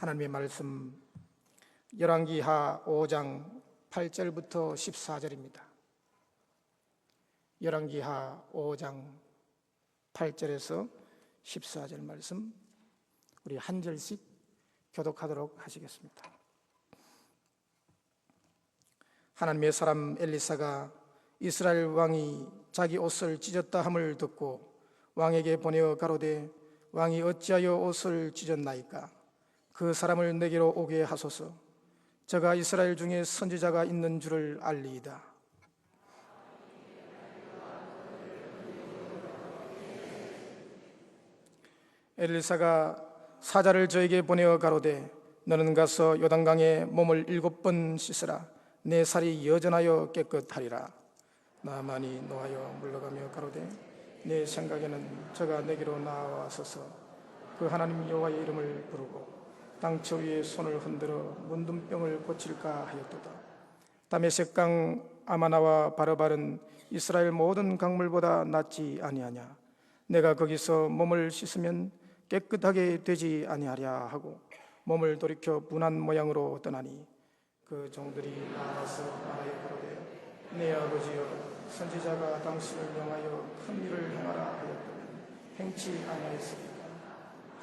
하나님의 말씀 열왕기하 5장 8절부터 14절입니다. 열왕기하 5장 8절에서 14절 말씀 우리 한 절씩 교독하도록 하시겠습니다. 하나님의 사람 엘리사가 이스라엘 왕이 자기 옷을 찢었다 함을 듣고 왕에게 보내어 가로되 왕이 어찌하여 옷을 찢었나이까? 그 사람을 내게로 오게 하소서. 저가 이스라엘 중에 선지자가 있는 줄을 알리이다. 엘리사가 사자를 저에게 보내어 가로되 너는 가서 요단강에 몸을 7번 씻으라. 내 살이 여전하여 깨끗하리라. 나만이 노하여 물러가며 가로되 내 생각에는 저가 내게로 나와서서 그 하나님 여호와의 이름을 부르고 땅처 위에 손을 흔들어 문둥병을 고칠까 하였도다. 다메섹강 아마나와 바르발은 이스라엘 모든 강물보다 낫지 아니하냐? 내가 거기서 몸을 씻으면 깨끗하게 되지 아니하랴 하고 몸을 돌이켜 분한 모양으로 떠나니 그 종들이 나와서 말하여 가로되 내 아버지여 선지자가 당신을 명하여 큰 일을 행하라 하였더니 행치 아니하였으리까?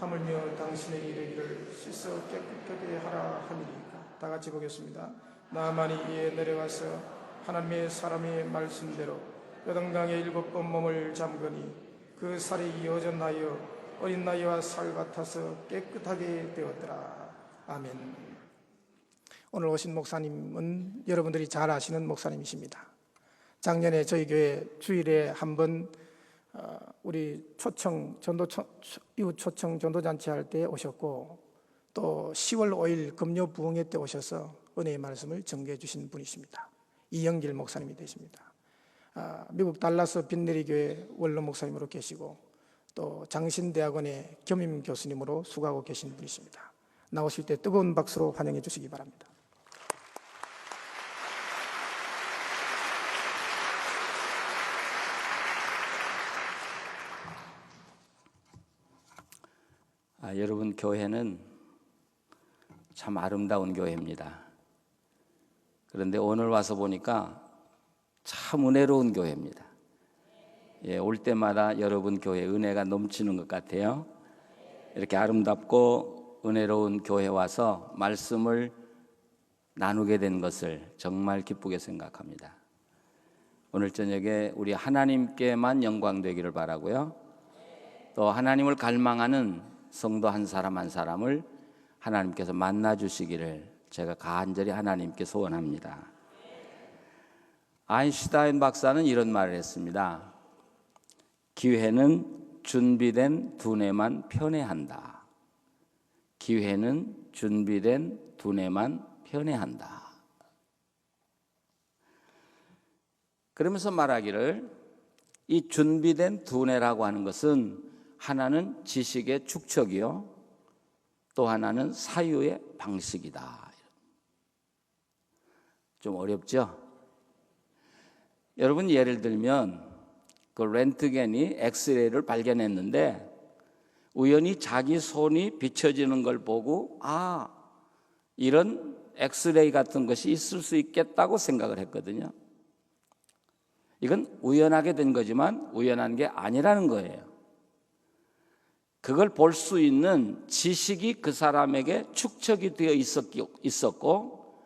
하물며 당신에게 이르기를 씻어 깨끗하게 하라 하니까. 다 같이 보겠습니다. 나만이 이에 내려가서 하나님의 사람의 말씀대로 요단강에 7번 몸을 잠그니 그 살이 여전하여 어린 나이와 살 같아서 깨끗하게 되었더라. 아멘. 오늘 오신 목사님은 여러분들이 잘 아시는 목사님이십니다. 작년에 저희 교회 주일에 한번 우리 이웃 초청 전도잔치 할 때 오셨고 또 10월 5일 금요 부흥회 때 오셔서 은혜의 말씀을 전개해 주신 분이십니다. 이영길 목사님이 되십니다. 미국 달라스 빈네리 교회 원로 목사님으로 계시고 또 장신대학원의 겸임 교수님으로 수고하고 계신 분이십니다. 나오실 때 뜨거운 박수로 환영해 주시기 바랍니다. 여러분, 교회는 참 아름다운 교회입니다. 그런데 오늘 와서 보니까 참 은혜로운 교회입니다. 올 때마다 여러분 교회 은혜가 넘치는 것 같아요. 이렇게 아름답고 은혜로운 교회 와서 말씀을 나누게 된 것을 정말 기쁘게 생각합니다. 오늘 저녁에 우리 하나님께만 영광 되기를 바라고요. 또 하나님을 갈망하는 성도 한 사람 한 사람을 하나님께서 만나 주시기를 제가 간절히 하나님께 소원합니다. 아인슈타인 박사는 이런 말을 했습니다. 기회는 준비된 두뇌만 편애한다. 기회는 준비된 두뇌만 편애한다. 그러면서 말하기를 이 준비된 두뇌라고 하는 것은 하나는 지식의 축적이요, 또 하나는 사유의 방식이다. 좀 어렵죠? 여러분, 예를 들면 그 렌트겐이 엑스레이를 발견했는데 우연히 자기 손이 비춰지는 걸 보고 이런 엑스레이 같은 것이 있을 수 있겠다고 생각을 했거든요. 이건 우연하게 된 거지만 우연한 게 아니라는 거예요. 그걸 볼 수 있는 지식이 그 사람에게 축적이 되어 있었고,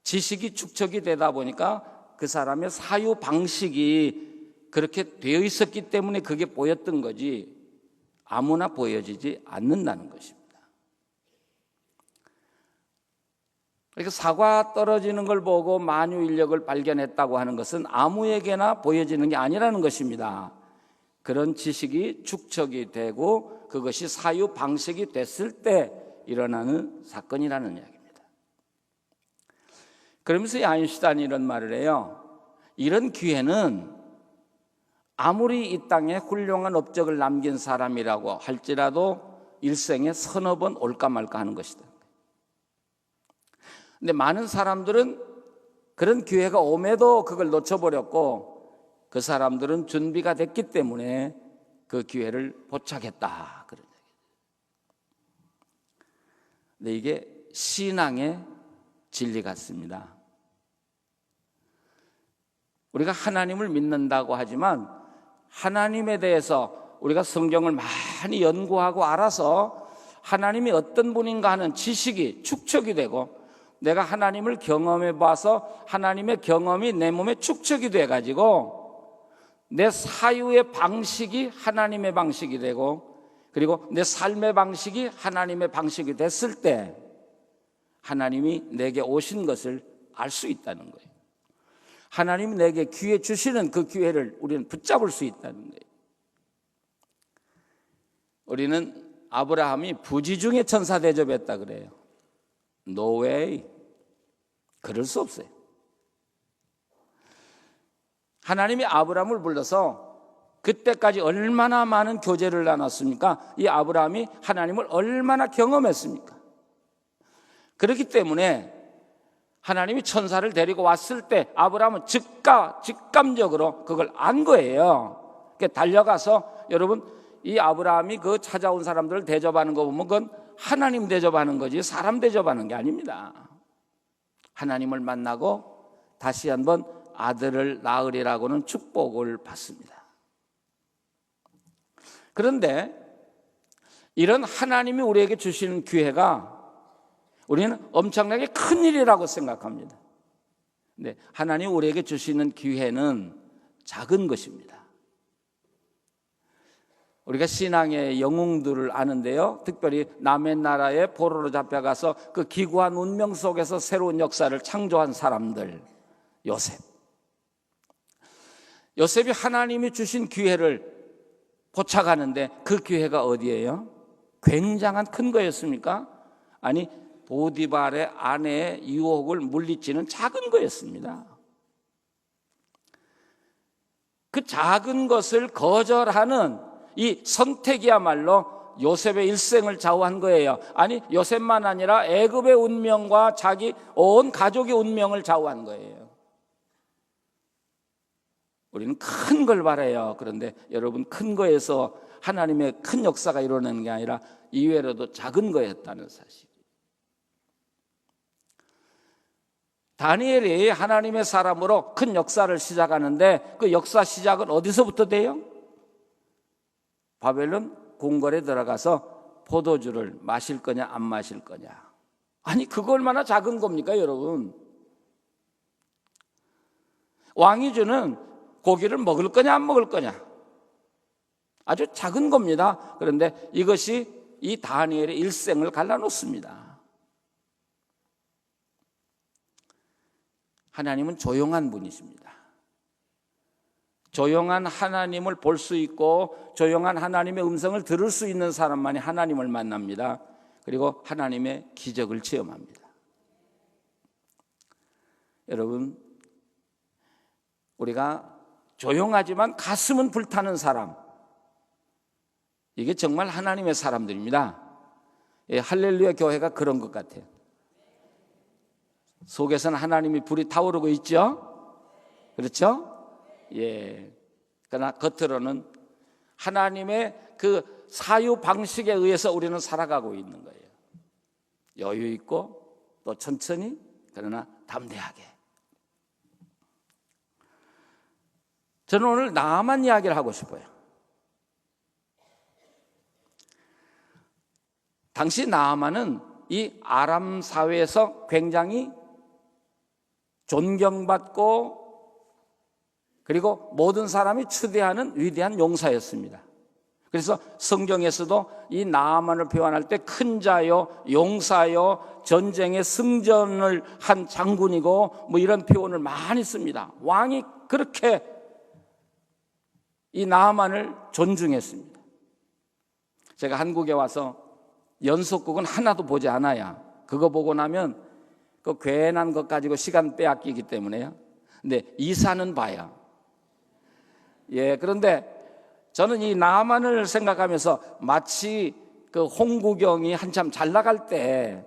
지식이 축적이 되다 보니까 그 사람의 사유 방식이 그렇게 되어 있었기 때문에 그게 보였던 거지 아무나 보여지지 않는다는 것입니다. 그러니까 사과 떨어지는 걸 보고 만유인력을 발견했다고 하는 것은 아무에게나 보여지는 게 아니라는 것입니다. 그런 지식이 축적이 되고 그것이 사유 방식이 됐을 때 일어나는 사건이라는 이야기입니다. 그러면서 아인슈타인이 이런 말을 해요. 이런 기회는 아무리 이 땅에 훌륭한 업적을 남긴 사람이라고 할지라도 일생에 서너 번 올까 말까 하는 것이다. 근데 많은 사람들은 그런 기회가 옴에도 그걸 놓쳐버렸고 그 사람들은 준비가 됐기 때문에 그 기회를 포착했다. 그런 얘기예요. 근데 이게 신앙의 진리 같습니다. 우리가 하나님을 믿는다고 하지만 하나님에 대해서 우리가 성경을 많이 연구하고 알아서 하나님이 어떤 분인가 하는 지식이 축적이 되고, 내가 하나님을 경험해 봐서 하나님의 경험이 내 몸에 축적이 돼 가지고 내 사유의 방식이 하나님의 방식이 되고, 그리고 내 삶의 방식이 하나님의 방식이 됐을 때 하나님이 내게 오신 것을 알 수 있다는 거예요. 하나님이 내게 기회 주시는 그 기회를 우리는 붙잡을 수 있다는 거예요. 우리는 아브라함이 부지 중에 천사 대접했다 그래요. No way. 그럴 수 없어요. 하나님이 아브라함을 불러서 그때까지 얼마나 많은 교제를 나눴습니까? 이 아브라함이 하나님을 얼마나 경험했습니까? 그렇기 때문에 하나님이 천사를 데리고 왔을 때 아브라함은 직감적으로 그걸 안 거예요. 달려가서, 여러분, 이 아브라함이 그 찾아온 사람들을 대접하는 거 보면 그건 하나님 대접하는 거지 사람 대접하는 게 아닙니다. 하나님을 만나고 다시 한번 아들을 낳으리라고는 축복을 받습니다. 그런데 이런 하나님이 우리에게 주시는 기회가 우리는 엄청나게 큰 일이라고 생각합니다. 근데 하나님이 우리에게 주시는 기회는 작은 것입니다. 우리가 신앙의 영웅들을 아는데요, 특별히 남의 나라에 포로로 잡혀가서 그 기구한 운명 속에서 새로운 역사를 창조한 사람들, 요셉이 하나님이 주신 기회를 포착하는데 그 기회가 어디예요? 굉장한 큰 거였습니까? 아니, 보디발의 아내의 유혹을 물리치는 작은 거였습니다. 그 작은 것을 거절하는 이 선택이야말로 요셉의 일생을 좌우한 거예요. 아니, 요셉만 아니라 애굽의 운명과 자기 온 가족의 운명을 좌우한 거예요. 우리는 큰 걸 바라요. 그런데 여러분, 큰 거에서 하나님의 큰 역사가 일어나는 게 아니라 이외로도 작은 거였다는 사실. 다니엘이 하나님의 사람으로 큰 역사를 시작하는데 그 역사 시작은 어디서부터 돼요? 바벨론 궁궐에 들어가서 포도주를 마실 거냐 안 마실 거냐. 아니, 그거 얼마나 작은 겁니까, 여러분? 왕이 주는 고기를 먹을 거냐 안 먹을 거냐, 아주 작은 겁니다. 그런데 이것이 이 다니엘의 일생을 갈라놓습니다. 하나님은 조용한 분이십니다. 조용한 하나님을 볼 수 있고 조용한 하나님의 음성을 들을 수 있는 사람만이 하나님을 만납니다. 그리고 하나님의 기적을 체험합니다. 여러분, 우리가 조용하지만 가슴은 불타는 사람, 이게 정말 하나님의 사람들입니다. 예, 할렐루야 교회가 그런 것 같아요. 속에서는 하나님이 불이 타오르고 있죠? 그렇죠? 예. 그러나 겉으로는 하나님의 그 사유 방식에 의해서 우리는 살아가고 있는 거예요. 여유 있고 또 천천히, 그러나 담대하게. 저는 오늘 나만 이야기를 하고 싶어요. 당시 나아만은 이 아람 사회에서 굉장히 존경받고 그리고 모든 사람이 추대하는 위대한 용사였습니다. 그래서 성경에서도 이 나아만을 표현할 때 큰 자요, 용사요, 전쟁에 승전을 한 장군이고 뭐 이런 표현을 많이 씁니다. 왕이 그렇게 이 나아만을 존중했습니다. 제가 한국에 와서 연속극은 하나도 보지 않아야, 그거 보고 나면 그 괜한 것 가지고 시간 빼앗기기 때문에요. 근데 이사는 봐야. 예, 그런데 저는 이 나아만을 생각하면서 마치 그 홍구경이 한참 잘 나갈 때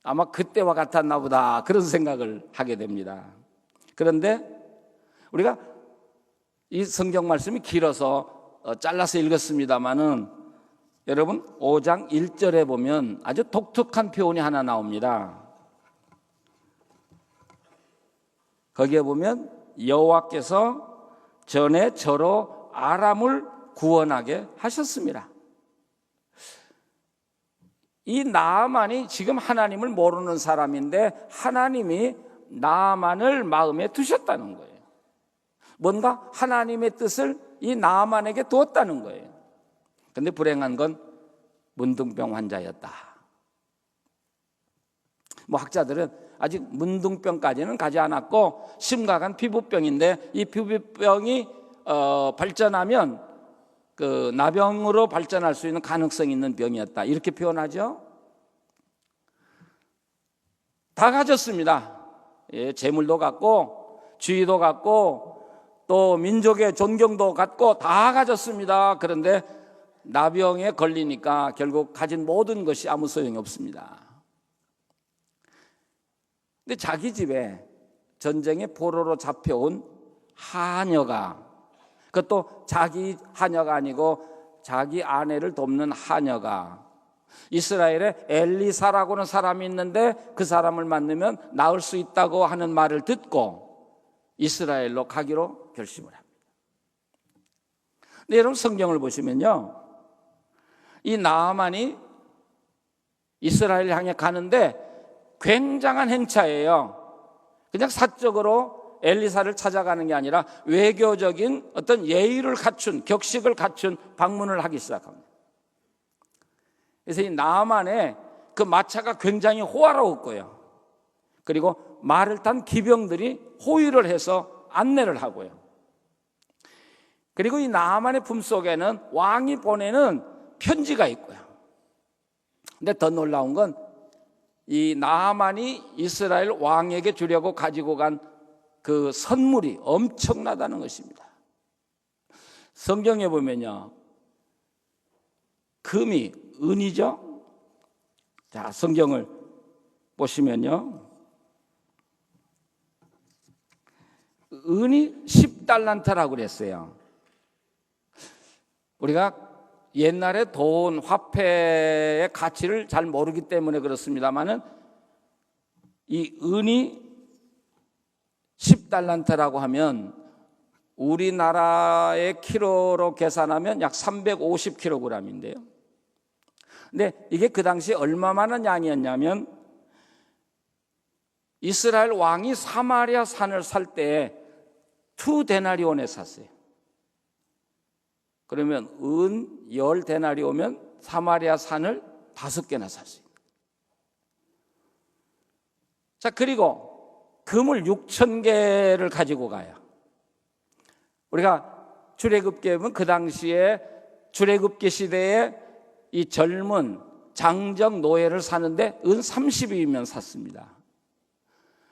아마 그때와 같았나 보다, 그런 생각을 하게 됩니다. 그런데 우리가 이 성경 말씀이 길어서 잘라서 읽었습니다마는 여러분 5장 1절에 보면 아주 독특한 표현이 하나 나옵니다. 거기에 보면 여호와께서 전에 저로 아람을 구원하게 하셨습니다. 이 나아만이 지금 하나님을 모르는 사람인데 하나님이 나아만을 마음에 두셨다는 거예요. 뭔가 하나님의 뜻을 이 나아만에게 두었다는 거예요. 그런데 불행한 건 문둥병 환자였다. 학자들은 아직 문둥병까지는 가지 않았고 심각한 피부병인데 이 피부병이 발전하면 그 나병으로 발전할 수 있는 가능성이 있는 병이었다, 이렇게 표현하죠. 다 가졌습니다. 재물도 갖고 지위도 갖고 또 민족의 존경도 갖고 다 가졌습니다. 그런데 나병에 걸리니까 결국 가진 모든 것이 아무 소용이 없습니다. 근데 자기 집에 전쟁의 포로로 잡혀온 하녀가, 그것도 자기 하녀가 아니고 자기 아내를 돕는 하녀가, 이스라엘에 엘리사라고는 사람이 있는데 그 사람을 만나면 나을 수 있다고 하는 말을 듣고 이스라엘로 가기로 결심을 합니다. 근데 여러분 성경을 보시면요, 이 나아만이 이스라엘 향해 가는데 굉장한 행차예요. 그냥 사적으로 엘리사를 찾아가는 게 아니라 외교적인 어떤 예의를 갖춘, 격식을 갖춘 방문을 하기 시작합니다. 그래서 이 나아만의 그 마차가 굉장히 호화로웠고요. 그리고 말을 탄 기병들이 호위를 해서 안내를 하고요. 그리고 이 나아만의 품속에는 왕이 보내는 편지가 있고요. 근데 더 놀라운 건 이 나아만이 이스라엘 왕에게 주려고 가지고 간 그 선물이 엄청나다는 것입니다. 성경에 보면요, 금이 은이죠. 자, 성경을 보시면요, 은이 10달란트라고 그랬어요. 우리가 옛날에 돈, 화폐의 가치를 잘 모르기 때문에 그렇습니다만은 이 은이 10달란트라고 하면 우리나라의 키로로 계산하면 약 350kg인데요. 근데 이게 그 당시 얼마만한 양이었냐면 이스라엘 왕이 사마리아 산을 살 때 2데나리온에 샀어요. 그러면 은 10데나리오면 사마리아 산을 5개나 살 수 있습니다. 자, 그리고 금을 6,000개를 가지고 가요. 우리가 출애굽기에 보면 그 당시에 출애굽기 시대에 이 젊은 장정 노예를 사는데 은 30이면 샀습니다.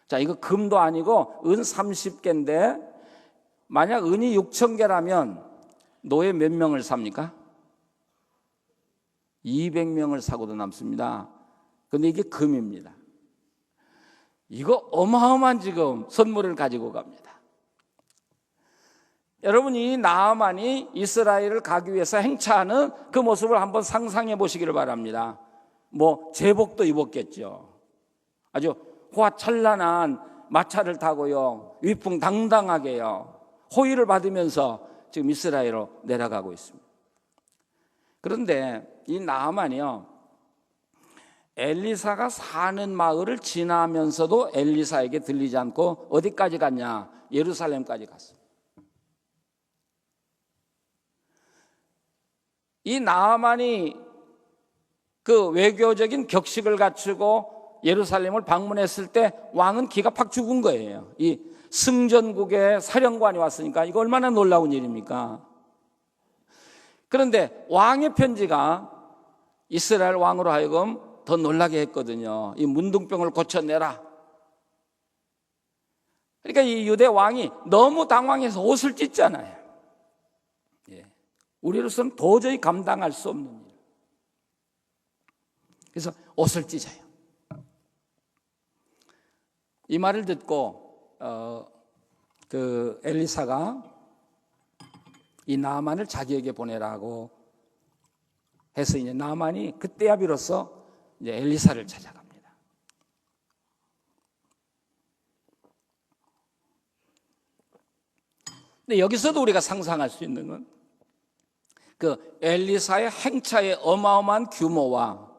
자, 이거 금도 아니고 은 30개인데 만약 은이 6,000개라면 노예 몇 명을 삽니까? 200명을 사고도 남습니다. 그런데 이게 금입니다. 이거 어마어마한 지금 선물을 가지고 갑니다. 여러분, 이 나아만이 이스라엘을 가기 위해서 행차하는 그 모습을 한번 상상해 보시기를 바랍니다. 제복도 입었겠죠. 아주 호화찬란한 마차를 타고요, 위풍당당하게요, 호의를 받으면서 지금 이스라엘로 내려가고 있습니다. 그런데 이 나아만이요, 엘리사가 사는 마을을 지나면서도 엘리사에게 들리지 않고 어디까지 갔냐? 예루살렘까지 갔습니다. 이 나아만이 그 외교적인 격식을 갖추고 예루살렘을 방문했을 때 왕은 기가 팍 죽은 거예요. 이 승전국의 사령관이 왔으니까 이거 얼마나 놀라운 일입니까? 그런데 왕의 편지가 이스라엘 왕으로 하여금 더 놀라게 했거든요. 이 문둥병을 고쳐내라. 그러니까 이 유대 왕이 너무 당황해서 옷을 찢잖아요. 우리로서는 도저히 감당할 수 없는 일. 그래서 옷을 찢어요. 이 말을 듣고 그 엘리사가 이 나아만을 자기에게 보내라고 해서 이제 나만이 그때야 비로소 이제 엘리사를 찾아갑니다. 근데 여기서도 우리가 상상할 수 있는 건 그 엘리사의 행차의 어마어마한 규모와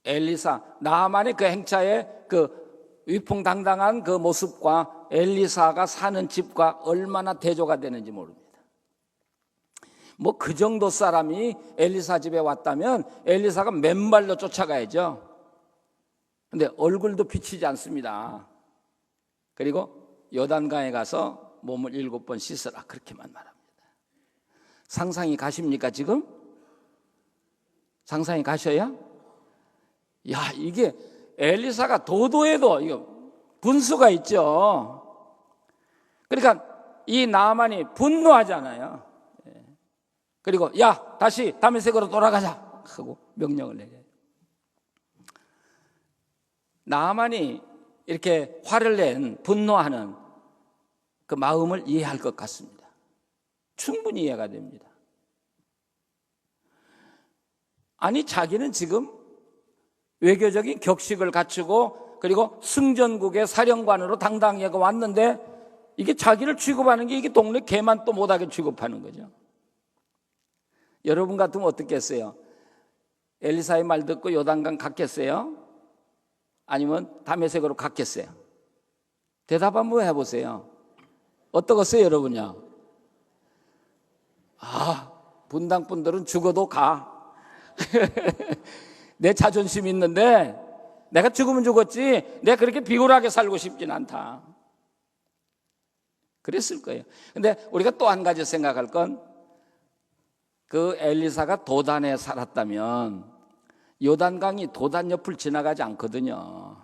엘리사, 나만의 그 행차의 그 위풍당당한 그 모습과 엘리사가 사는 집과 얼마나 대조가 되는지 모릅니다. 뭐 그 정도 사람이 엘리사 집에 왔다면 엘리사가 맨발로 쫓아가야죠. 근데 얼굴도 비치지 않습니다. 그리고 요단강에 가서 몸을 7번 씻으라, 그렇게만 말합니다. 상상이 가십니까 지금? 상상이 가셔야? 야, 이게 엘리사가 도도해도 이거 분수가 있죠. 그러니까 이 나만이 분노하잖아요. 그리고 야, 다시 다메섹으로 돌아가자 하고 명령을 내려요. 나만이 이렇게 화를 낸, 분노하는 그 마음을 이해할 것 같습니다. 충분히 이해가 됩니다. 아니, 자기는 지금 외교적인 격식을 갖추고 그리고 승전국의 사령관으로 당당하게 왔는데 이게 자기를 취급하는 게 이게 동네 개만 또 못하게 취급하는 거죠. 여러분 같으면 어떻겠어요? 엘리사의 말 듣고 요단강 갔겠어요? 아니면 다메섹으로 갔겠어요? 대답 한번 해보세요. 어떠겠어요, 여러분요? 분당 분들은 죽어도 가. 내 자존심 있는데 내가 죽으면 죽었지 내가 그렇게 비굴하게 살고 싶진 않다. 그랬을 거예요. 근데 우리가 또 한 가지 생각할 건 그 엘리사가 도단에 살았다면 요단강이 도단 옆을 지나가지 않거든요.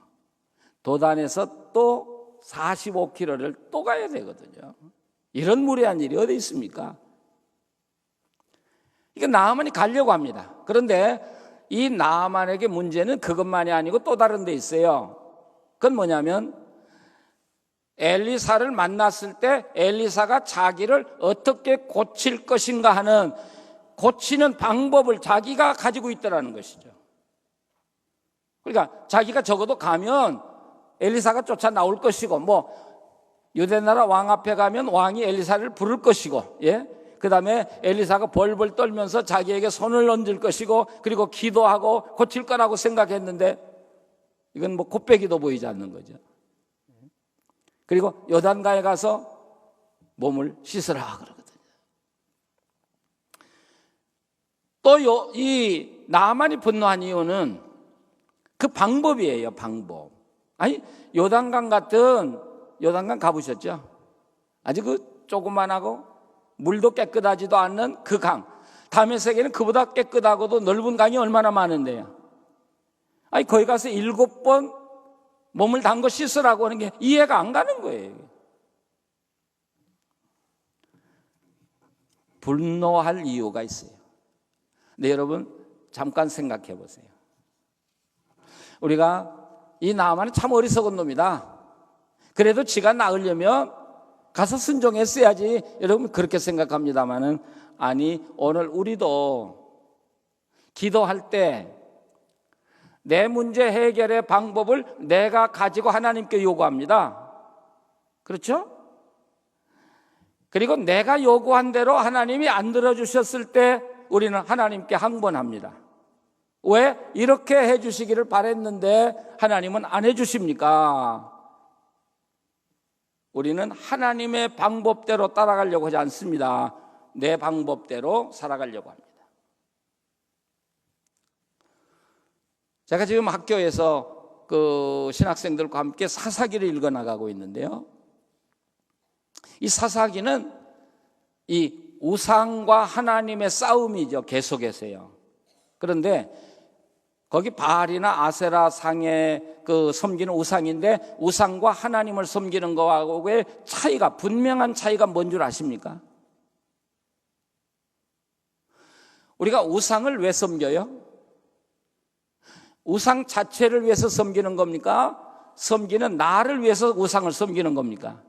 도단에서 또 45km를 또 가야 되거든요. 이런 무례한 일이 어디 있습니까? 이게 나아만이 가려고 합니다. 그런데 이 나아만에게 문제는 그것만이 아니고 또 다른 데 있어요. 그건 뭐냐면 엘리사를 만났을 때 엘리사가 자기를 어떻게 고칠 것인가 하는 고치는 방법을 자기가 가지고 있다는 것이죠. 그러니까 자기가 적어도 가면 엘리사가 쫓아 나올 것이고, 뭐 유대나라 왕 앞에 가면 왕이 엘리사를 부를 것이고, 그 다음에 엘리사가 벌벌 떨면서 자기에게 손을 얹을 것이고, 그리고 기도하고 고칠 거라고 생각했는데 이건 뭐 곱빼기도 보이지 않는 거죠. 그리고 요단강에 가서 몸을 씻으라 그러거든요. 또 이 나아만이 분노한 이유는 그 방법이에요, 방법. 아니, 요단강 가보셨죠? 아주 그 조그만하고 물도 깨끗하지도 않는 그 강. 다메섹에는 그보다 깨끗하고도 넓은 강이 얼마나 많은데요. 아니, 거기 가서 7번 몸을 담궈 씻으라고 하는 게 이해가 안 가는 거예요. 분노할 이유가 있어요. 근데 여러분, 잠깐 생각해 보세요. 우리가 이 나아만은 참 어리석은 놈이다. 그래도 지가 나으려면 가서 순종했어야지. 여러분 그렇게 생각합니다만은, 아니, 오늘 우리도 기도할 때 내 문제 해결의 방법을 내가 가지고 하나님께 요구합니다. 그렇죠? 그리고 내가 요구한 대로 하나님이 안 들어주셨을 때 우리는 하나님께 항번합니다. 왜? 이렇게 해주시기를 바랬는데 하나님은 안 해주십니까? 우리는 하나님의 방법대로 따라가려고 하지 않습니다. 내 방법대로 살아가려고 합니다. 제가 지금 학교에서 그 신학생들과 함께 사사기를 읽어나가고 있는데요. 이 사사기는 이 우상과 하나님의 싸움이죠, 계속해서요. 그런데 거기 바알이나 아세라 상에 그 섬기는 우상인데, 우상과 하나님을 섬기는 거하고의 차이가, 분명한 차이가 뭔 줄 아십니까? 우리가 우상을 왜 섬겨요? 우상 자체를 위해서 섬기는 겁니까? 섬기는 나를 위해서 우상을 섬기는 겁니까?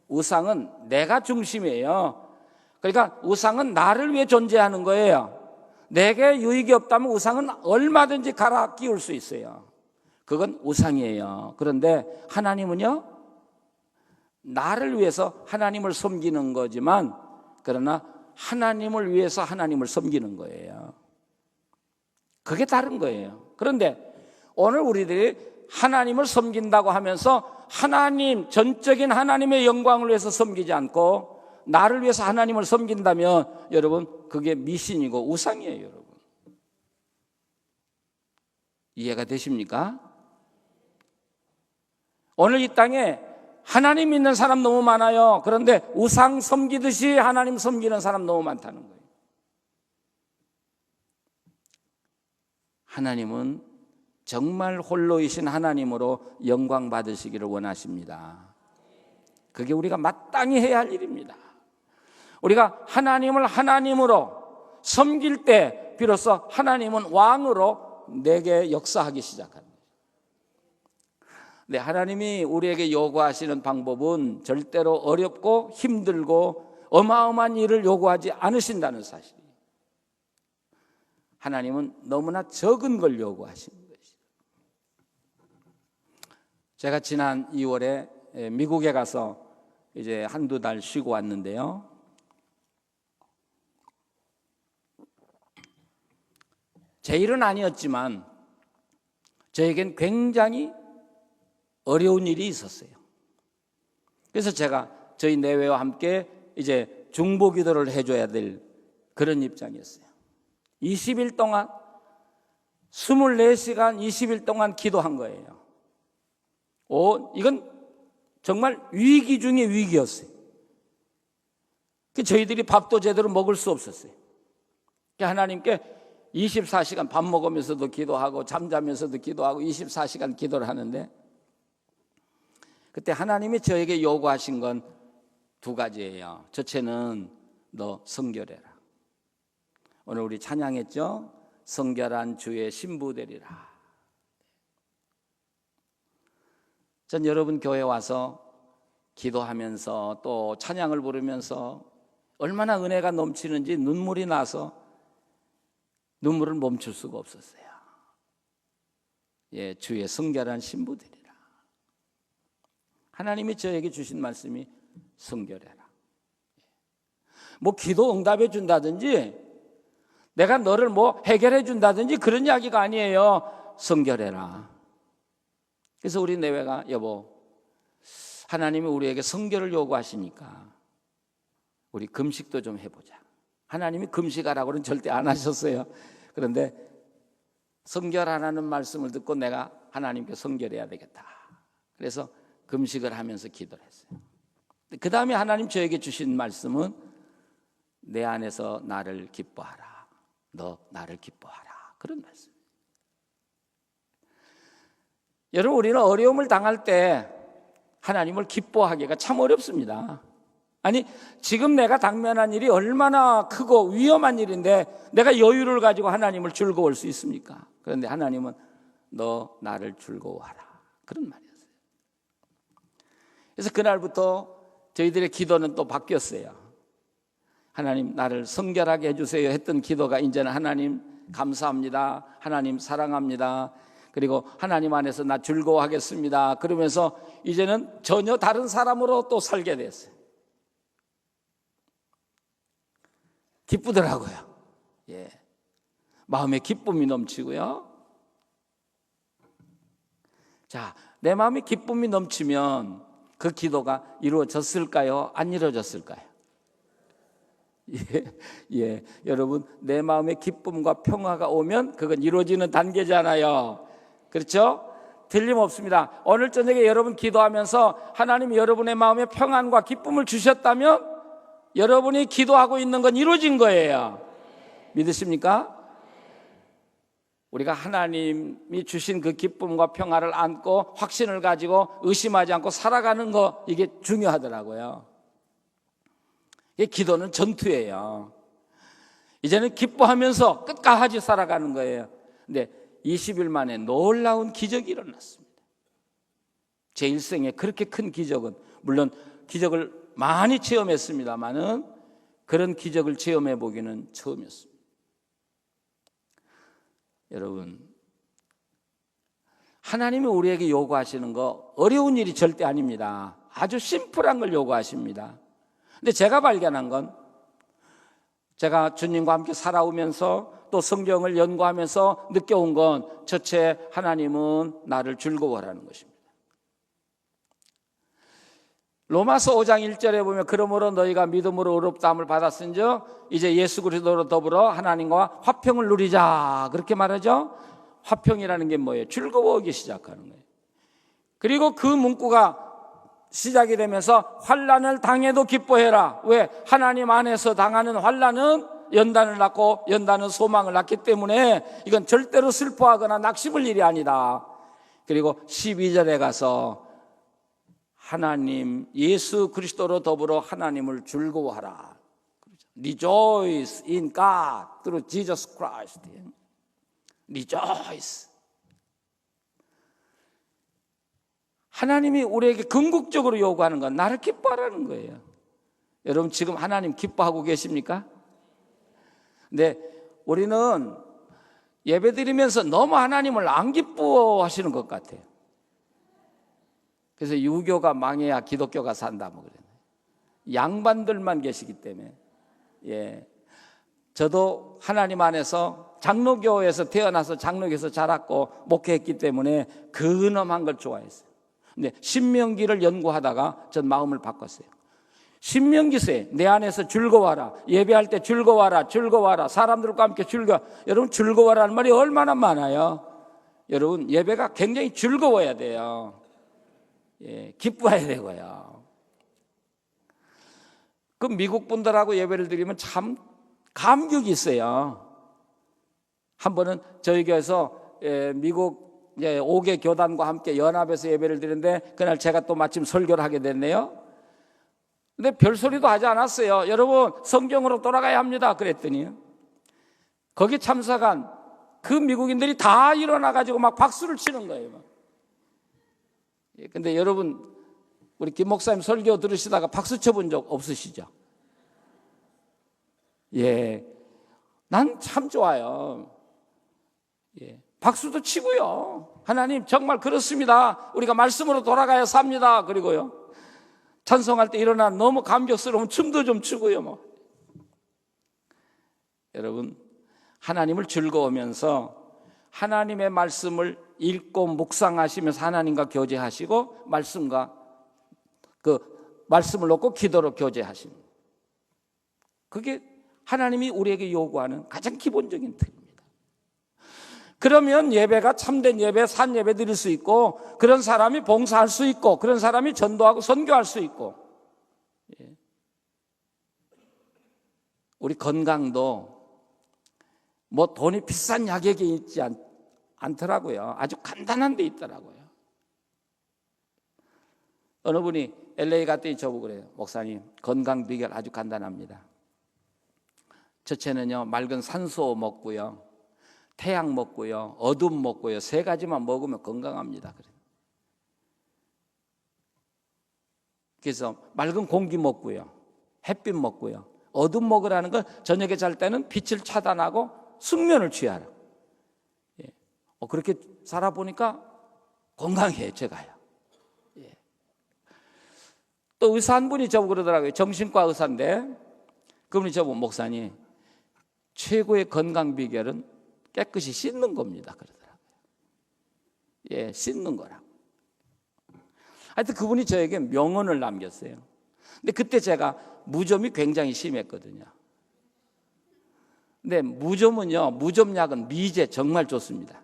우상은 내가 중심이에요. 그러니까 우상은 나를 위해 존재하는 거예요. 내게 유익이 없다면 우상은 얼마든지 갈아 끼울 수 있어요. 그건 우상이에요. 그런데 하나님은요, 나를 위해서 하나님을 섬기는 거지만, 그러나 하나님을 위해서 하나님을 섬기는 거예요. 그게 다른 거예요. 그런데 오늘 우리들이 하나님을 섬긴다고 하면서 하나님, 전적인 하나님의 영광을 위해서 섬기지 않고 나를 위해서 하나님을 섬긴다면 여러분, 그게 미신이고 우상이에요, 여러분. 이해가 되십니까? 오늘 이 땅에 하나님 믿는 사람 너무 많아요. 그런데 우상 섬기듯이 하나님 섬기는 사람 너무 많다는 거예요. 하나님은 정말 홀로이신 하나님으로 영광 받으시기를 원하십니다. 그게 우리가 마땅히 해야 할 일입니다. 우리가 하나님을 하나님으로 섬길 때 비로소 하나님은 왕으로 내게 역사하기 시작합니다. 네, 하나님이 우리에게 요구하시는 방법은 절대로 어렵고 힘들고 어마어마한 일을 요구하지 않으신다는 사실이에요. 하나님은 너무나 적은 걸 요구하시는 것이죠. 제가 지난 2월에 미국에 가서 이제 한두 달 쉬고 왔는데요. 제 일은 아니었지만 저에겐 굉장히 어려운 일이 있었어요. 그래서 제가 저희 내외와 함께 이제 중보 기도를 해줘야 될 그런 입장이었어요. 20일 동안 24시간 20일 동안 기도한 거예요. 이건 정말 위기 중에 위기였어요. 저희들이 밥도 제대로 먹을 수 없었어요. 하나님께 24시간 밥 먹으면서도 기도하고 잠자면서도 기도하고 24시간 기도를 하는데, 그때 하나님이 저에게 요구하신 건 두 가지예요. 첫째는 너 성결해라. 오늘 우리 찬양했죠? 성결한 주의 신부 되리라. 전 여러분 교회 와서 기도하면서 또 찬양을 부르면서 얼마나 은혜가 넘치는지 눈물이 나서 눈물을 멈출 수가 없었어요. 예, 주의 성결한 신부 되리라. 하나님이 저에게 주신 말씀이 성결해라. 뭐 기도 응답해 준다든지 내가 너를 뭐 해결해 준다든지 그런 이야기가 아니에요. 성결해라. 그래서 우리 내외가 여보, 하나님이 우리에게 성결을 요구하시니까 우리 금식도 좀 해보자. 하나님이 금식하라고는 절대 안 하셨어요. 그런데 성결하라는 말씀을 듣고 내가 하나님께 성결해야 되겠다. 그래서 금식을 하면서 기도를 했어요. 그 다음에 하나님 저에게 주신 말씀은 내 안에서 나를 기뻐하라. 너 나를 기뻐하라. 그런 말씀. 여러분, 우리는 어려움을 당할 때 하나님을 기뻐하기가 참 어렵습니다. 아니, 지금 내가 당면한 일이 얼마나 크고 위험한 일인데 내가 여유를 가지고 하나님을 즐거워할 수 있습니까? 그런데 하나님은 너 나를 즐거워하라. 그런 말이었어요. 그래서 그날부터 저희들의 기도는 또 바뀌었어요. 하나님 나를 성결하게 해주세요 했던 기도가 이제는 하나님 감사합니다. 하나님 사랑합니다. 그리고 하나님 안에서 나 즐거워하겠습니다. 그러면서 이제는 전혀 다른 사람으로 또 살게 됐어요. 기쁘더라고요. 예. 마음에 기쁨이 넘치고요. 자, 내 마음에 기쁨이 넘치면 그 기도가 이루어졌을까요? 안 이루어졌을까요? 예, 여러분, 내 마음에 기쁨과 평화가 오면 그건 이루어지는 단계잖아요. 그렇죠? 틀림없습니다. 오늘 저녁에 여러분 기도하면서 하나님이 여러분의 마음에 평안과 기쁨을 주셨다면 여러분이 기도하고 있는 건 이루어진 거예요. 믿으십니까? 우리가 하나님이 주신 그 기쁨과 평화를 안고 확신을 가지고 의심하지 않고 살아가는 거, 이게 중요하더라고요. 이게 기도는 전투예요. 이제는 기뻐하면서 끝까지 살아가는 거예요. 근데 20일 만에 놀라운 기적이 일어났습니다. 제 일생에 그렇게 큰 기적은, 물론 기적을 많이 체험했습니다만은 그런 기적을 체험해 보기는 처음이었습니다. 여러분, 하나님이 우리에게 요구하시는 거 어려운 일이 절대 아닙니다. 아주 심플한 걸 요구하십니다. 근데 제가 발견한 건, 제가 주님과 함께 살아오면서 또 성경을 연구하면서 느껴온 건, 첫째, 하나님은 나를 즐거워하라는 것입니다. 로마서 5장 1절에 보면, 그러므로 너희가 믿음으로 의롭다함을 받았은즉 이제 예수 그리스도로 더불어 하나님과 화평을 누리자, 그렇게 말하죠. 화평이라는 게 뭐예요? 즐거워하기 시작하는 거예요. 그리고 그 문구가 시작이 되면서 환난을 당해도 기뻐해라. 왜? 하나님 안에서 당하는 환난은 연단을 낳고 연단은 소망을 낳기 때문에 이건 절대로 슬퍼하거나 낙심할 일이 아니다. 그리고 12절에 가서 하나님 예수 그리스도로 더불어 하나님을 즐거워하라. Rejoice in God through Jesus Christ. Rejoice. 하나님이 우리에게 궁극적으로 요구하는 건 나를 기뻐하라는 거예요. 여러분, 지금 하나님 기뻐하고 계십니까? 근데 우리는 예배드리면서 너무 하나님을 안 기뻐하시는 것 같아요. 그래서 유교가 망해야 기독교가 산다, 뭐 그래요. 양반들만 계시기 때문에. 예. 저도 하나님 안에서 장로교에서 태어나서 장로교에서 자랐고 목회했기 때문에 근엄한 걸 좋아했어요. 근데 신명기를 연구하다가 전 마음을 바꿨어요. 신명기세, 내 안에서 즐거워하라. 예배할 때 즐거워하라, 즐거워하라. 사람들과 함께 즐거워. 여러분, 즐거워하라는 말이 얼마나 많아요. 여러분, 예배가 굉장히 즐거워야 돼요. 예, 기뻐해야 되고요. 그 미국 분들하고 예배를 드리면 참 감격이 있어요. 한 번은 저희 교회에서 미국 5개 교단과 함께 연합해서 예배를 드리는데, 그날 제가 또 마침 설교를 하게 됐네요. 근데 별소리도 하지 않았어요. 여러분, 성경으로 돌아가야 합니다. 그랬더니 거기 참석한 그 미국인들이 다 일어나가지고 막 박수를 치는 거예요. 근데 여러분, 우리 김 목사님 설교 들으시다가 박수 쳐본 적 없으시죠? 예, 난 참 좋아요. 예, 박수도 치고요. 하나님 정말 그렇습니다. 우리가 말씀으로 돌아가야 삽니다. 그리고요, 찬송할 때 일어나 너무 감격스러우면 춤도 좀 추고요. 뭐. 여러분, 하나님을 즐거우면서 하나님의 말씀을 읽고 묵상하시면서 하나님과 교제하시고 말씀을 놓고 기도로 교제하십니다. 그게 하나님이 우리에게 요구하는 가장 기본적인 틀입니다. 그러면 예배가 참된 예배, 산 예배 드릴 수 있고, 그런 사람이 봉사할 수 있고, 그런 사람이 전도하고 선교할 수 있고. 우리 건강도 뭐 돈이 비싼 약액이 있지 않더라고요. 아주 간단한 데 있더라고요. 어느 분이 LA 갔더니 저보고 그래요. 목사님, 건강 비결 아주 간단합니다. 첫째는요, 맑은 산소 먹고요, 태양 먹고요, 어둠 먹고요, 3가지만 먹으면 건강합니다. 그래서 맑은 공기 먹고요, 햇빛 먹고요, 어둠 먹으라는 건 저녁에 잘 때는 빛을 차단하고 숙면을 취하라. 예. 그렇게 살아보니까 건강해요, 제가요. 예. 또 의사 한 분이 저보고 그러더라고요. 정신과 의사인데, 그분이 저보고, 목사님, 최고의 건강 비결은 깨끗이 씻는 겁니다. 그러더라고요. 예, 씻는 거라고. 하여튼 그분이 저에게 명언을 남겼어요. 근데 그때 제가 무좀이 굉장히 심했거든요. 근데 무좀은요, 무좀약은 미제 정말 좋습니다.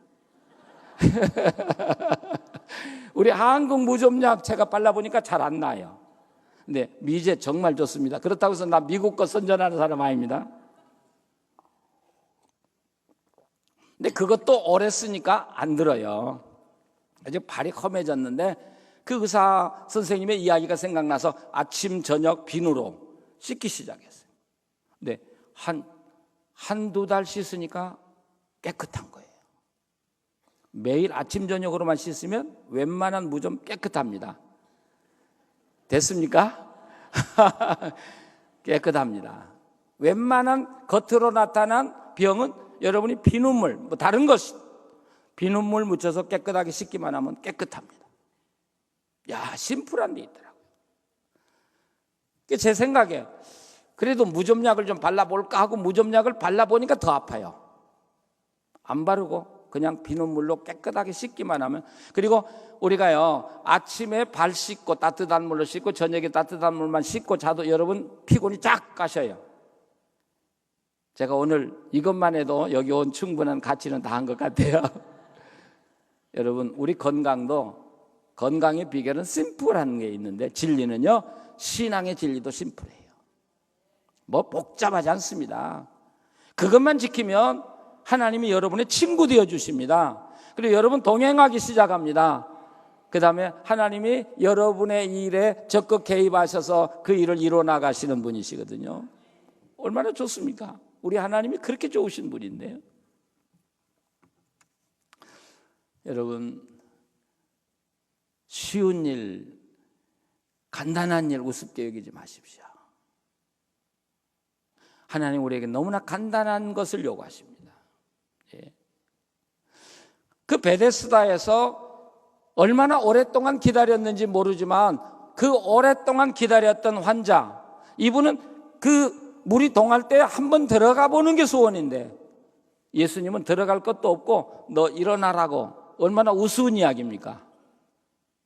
우리 한국 무좀약 제가 발라보니까 잘 안 나요. 근데 미제 정말 좋습니다. 그렇다고 해서 나 미국 거 선전하는 사람 아닙니다. 근데 그것도 오래 쓰니까 안 들어요. 아주 발이 험해졌는데, 그 의사 선생님의 이야기가 생각나서 아침 저녁 비누로 씻기 시작했어요. 근데 한두 달 씻으니까 깨끗한 거예요. 매일 아침 저녁으로만 씻으면 웬만한 무좀 깨끗합니다. 됐습니까? 깨끗합니다. 웬만한 겉으로 나타난 병은 여러분이 비눗물, 뭐 다른 것, 비눗물 묻혀서 깨끗하게 씻기만 하면 깨끗합니다. 야, 심플한 데 있더라고요. 제 생각에 그래도 무좀약을 좀 발라볼까 하고 무좀약을 발라보니까 더 아파요. 안 바르고 그냥 비눗물로 깨끗하게 씻기만 하면. 그리고 우리가요, 아침에 발 씻고 따뜻한 물로 씻고 저녁에 따뜻한 물만 씻고 자도 여러분 피곤이 쫙 가셔요. 제가 오늘 이것만 해도 여기 온 충분한 가치는 다 한 것 같아요. 여러분, 우리 건강의 비결은 심플한 게 있는데, 진리는요, 신앙의 진리도 심플해요. 뭐 복잡하지 않습니다. 그것만 지키면 하나님이 여러분의 친구 되어 주십니다. 그리고 여러분 동행하기 시작합니다. 그 다음에 하나님이 여러분의 일에 적극 개입하셔서 그 일을 이뤄 나가시는 분이시거든요. 얼마나 좋습니까? 우리 하나님이 그렇게 좋으신 분인데요. 여러분, 쉬운 일, 간단한 일 우습게 여기지 마십시오. 하나님 우리에게 너무나 간단한 것을 요구하십니다. 예. 그 베데스다에서 얼마나 오랫동안 기다렸는지 모르지만 그 오랫동안 기다렸던 환자, 이분은 그 물이 동할 때 한번 들어가 보는 게 소원인데 예수님은 들어갈 것도 없고 너 일어나라고, 얼마나 우스운 이야기입니까?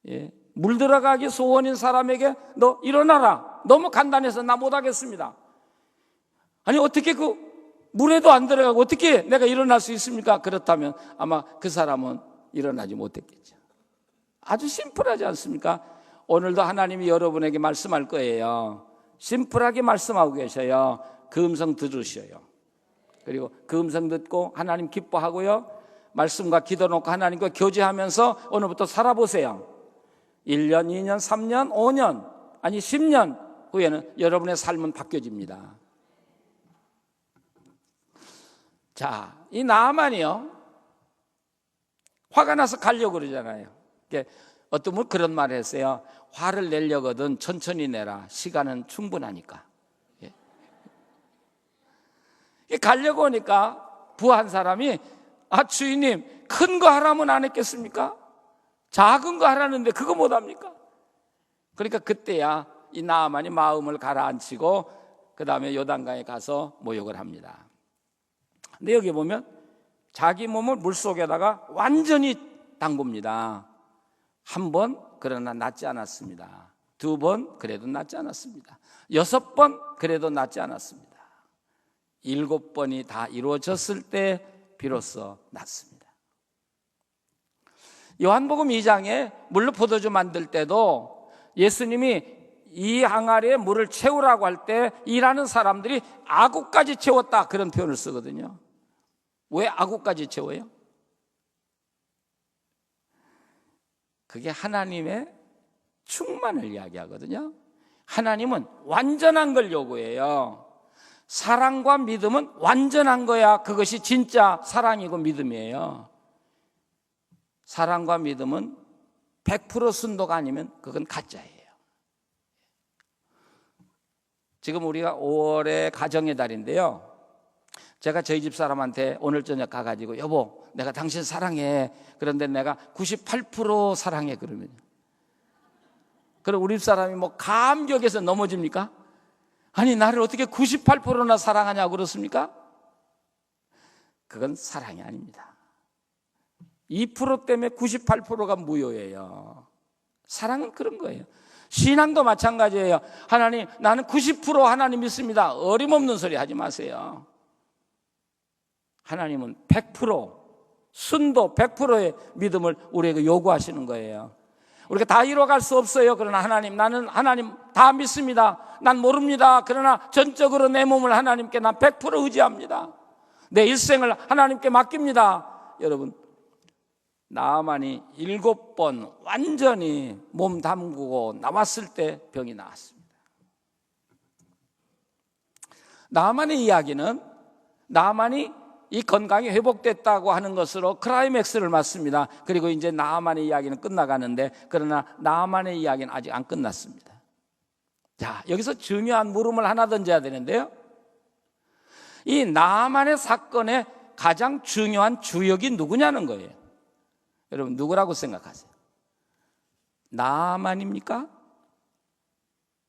예. 물 들어가기 소원인 사람에게 너 일어나라, 너무 간단해서 나 못하겠습니다. 아니 어떻게 그 물에도 안 들어가고 어떻게 내가 일어날 수 있습니까? 그렇다면 아마 그 사람은 일어나지 못했겠죠. 아주 심플하지 않습니까? 오늘도 하나님이 여러분에게 말씀할 거예요. 심플하게 말씀하고 계셔요. 그 음성 들으셔요. 그리고 그 음성 듣고 하나님 기뻐하고요, 말씀과 기도 놓고 하나님과 교제하면서 오늘부터 살아보세요. 1년, 2년, 3년, 5년, 아니 10년 후에는 여러분의 삶은 바뀌어집니다. 자, 이 나아만이요, 화가 나서 가려고 그러잖아요. 어떤 분 그런 말을 했어요. 화를 내려거든 천천히 내라, 시간은 충분하니까. 예. 가려고 하니까 부한 사람이, 아 주인님, 큰 거 하라면 안 했겠습니까? 작은 거 하라는데 그거 못합니까? 그러니까 그때야 이 나아만이 마음을 가라앉히고 그 다음에 요단강에 가서 모욕을 합니다. 근데 여기 보면 자기 몸을 물속에다가 완전히 담굽니다. 한 번 그러나 낫지 않았습니다. 2번 그래도 낫지 않았습니다. 6번 그래도 낫지 않았습니다. 7번이 다 이루어졌을 때 비로소 낫습니다. 요한복음 2장에 물로 포도주 만들 때도 예수님이 이 항아리에 물을 채우라고 할 때 일하는 사람들이 아구까지 채웠다, 그런 표현을 쓰거든요. 왜 아구까지 채워요? 그게 하나님의 충만을 이야기하거든요. 하나님은 완전한 걸 요구해요. 사랑과 믿음은 완전한 거야 그것이 진짜 사랑이고 믿음이에요. 사랑과 믿음은 100% 순도가 아니면 그건 가짜예요. 지금 우리가 5월의 가정의 달인데요, 제가 저희 집 사람한테 오늘 저녁 가가지고 여보 내가 당신 사랑해, 그런데 내가 98% 사랑해 그러면, 그럼 우리 집 사람이 뭐 감격해서 넘어집니까? 아니 나를 어떻게 98%나 사랑하냐고 그렇습니까? 그건 사랑이 아닙니다. 2% 때문에 98%가 무효예요. 사랑은 그런 거예요. 신앙도 마찬가지예요. 하나님, 나는 90% 하나님 믿습니다. 어림없는 소리 하지 마세요. 하나님은 100% 순도 100%의 믿음을 우리에게 요구하시는 거예요. 우리가 다 이뤄갈 수 없어요. 그러나 하나님, 나는 하나님 다 믿습니다. 난 모릅니다. 그러나 전적으로 내 몸을 하나님께 난 100% 의지합니다. 내 일생을 하나님께 맡깁니다. 여러분, 나아만이 7번 완전히 몸 담그고 나왔을 때 병이 나았습니다. 나아만의 이야기는 나아만이 이 건강이 회복됐다고 하는 것으로 클라이맥스를 맞습니다. 그리고 이제 나아만의 이야기는 끝나가는데, 그러나 나아만의 이야기는 아직 안 끝났습니다. 자, 여기서 중요한 물음을 하나 던져야 되는데요, 이 나아만의 사건의 가장 중요한 주역이 누구냐는 거예요. 여러분 누구라고 생각하세요? 나아만입니까?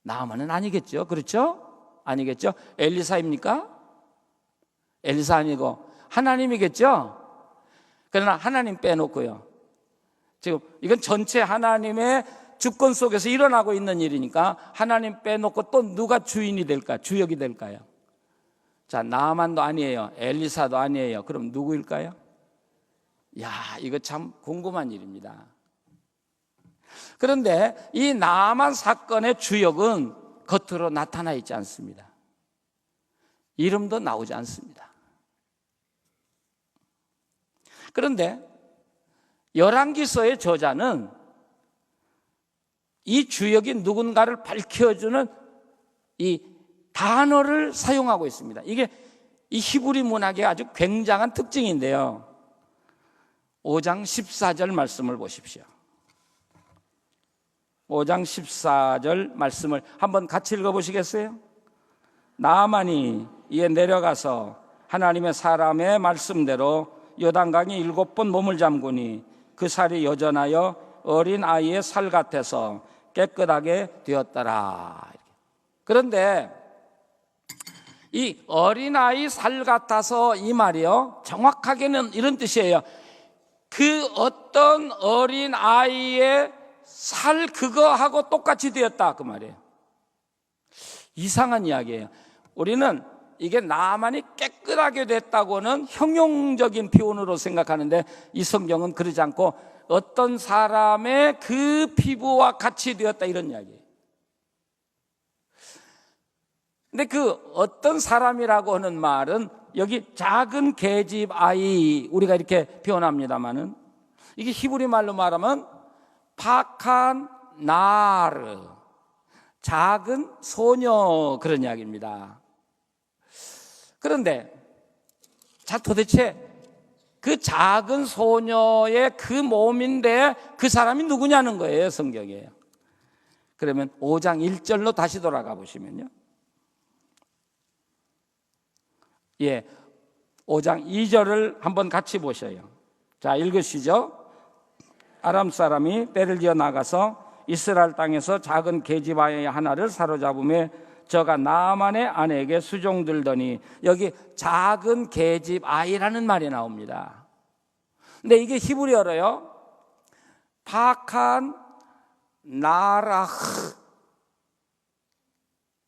나아만은 아니겠죠. 그렇죠? 아니겠죠. 엘리사입니까? 엘리사 아니고 하나님이겠죠. 그러나 하나님 빼놓고요. 지금 이건 전체 하나님의 주권 속에서 일어나고 있는 일이니까 하나님 빼놓고 또 누가 주인이 될까? 주역이 될까요? 자, 나아만도 아니에요. 엘리사도 아니에요. 그럼 누구일까요? 야, 이거 참 궁금한 일입니다. 그런데 이 나아만 사건의 주역은 겉으로 나타나 있지 않습니다. 이름도 나오지 않습니다. 그런데 열왕기서의 저자는 이 주역이 누군가를 밝혀주는 이 단어를 사용하고 있습니다. 이게 이 히브리 문학의 아주 굉장한 특징인데요. 5장 14절 말씀을 보십시오. 5장 14절 말씀을 한번 같이 읽어보시겠어요? 나아만이 이에 내려가서 하나님의 사람의 말씀대로 요단강에 7번 몸을 잠그니 그 살이 여전하여 어린 아이의 살 같아서 깨끗하게 되었더라. 그런데 이 어린아이 살 같아서 이 말이요, 정확하게는 이런 뜻이에요. 그 어떤 어린아이의 살 그거하고 똑같이 되었다 그 말이에요. 이상한 이야기예요. 우리는 이게 나만이 깨끗하게 됐다고는 형용적인 표현으로 생각하는데 이 성경은 그러지 않고 어떤 사람의 그 피부와 같이 되었다 이런 이야기예요. 근데 그 어떤 사람이라고 하는 말은 여기 작은 계집 아이 우리가 이렇게 표현합니다마는 이게 히브리 말로 말하면 파칸 나르, 작은 소녀 그런 이야기입니다. 그런데 자 도대체 그 작은 소녀의 그 몸인데 그 사람이 누구냐는 거예요, 성경에. 그러면 5장 1절로 다시 돌아가 보시면요. 예, 5장 2절을 한번 같이 보셔요. 자, 읽으시죠. 아람 사람이 떼를 지어 나가서 이스라엘 땅에서 작은 계집 아이 하나를 사로잡으며 저가 나아만의 아내에게 수종들더니 여기 작은 계집 아이라는 말이 나옵니다. 근데 이게 히브리어로요, 파칸 나라흐.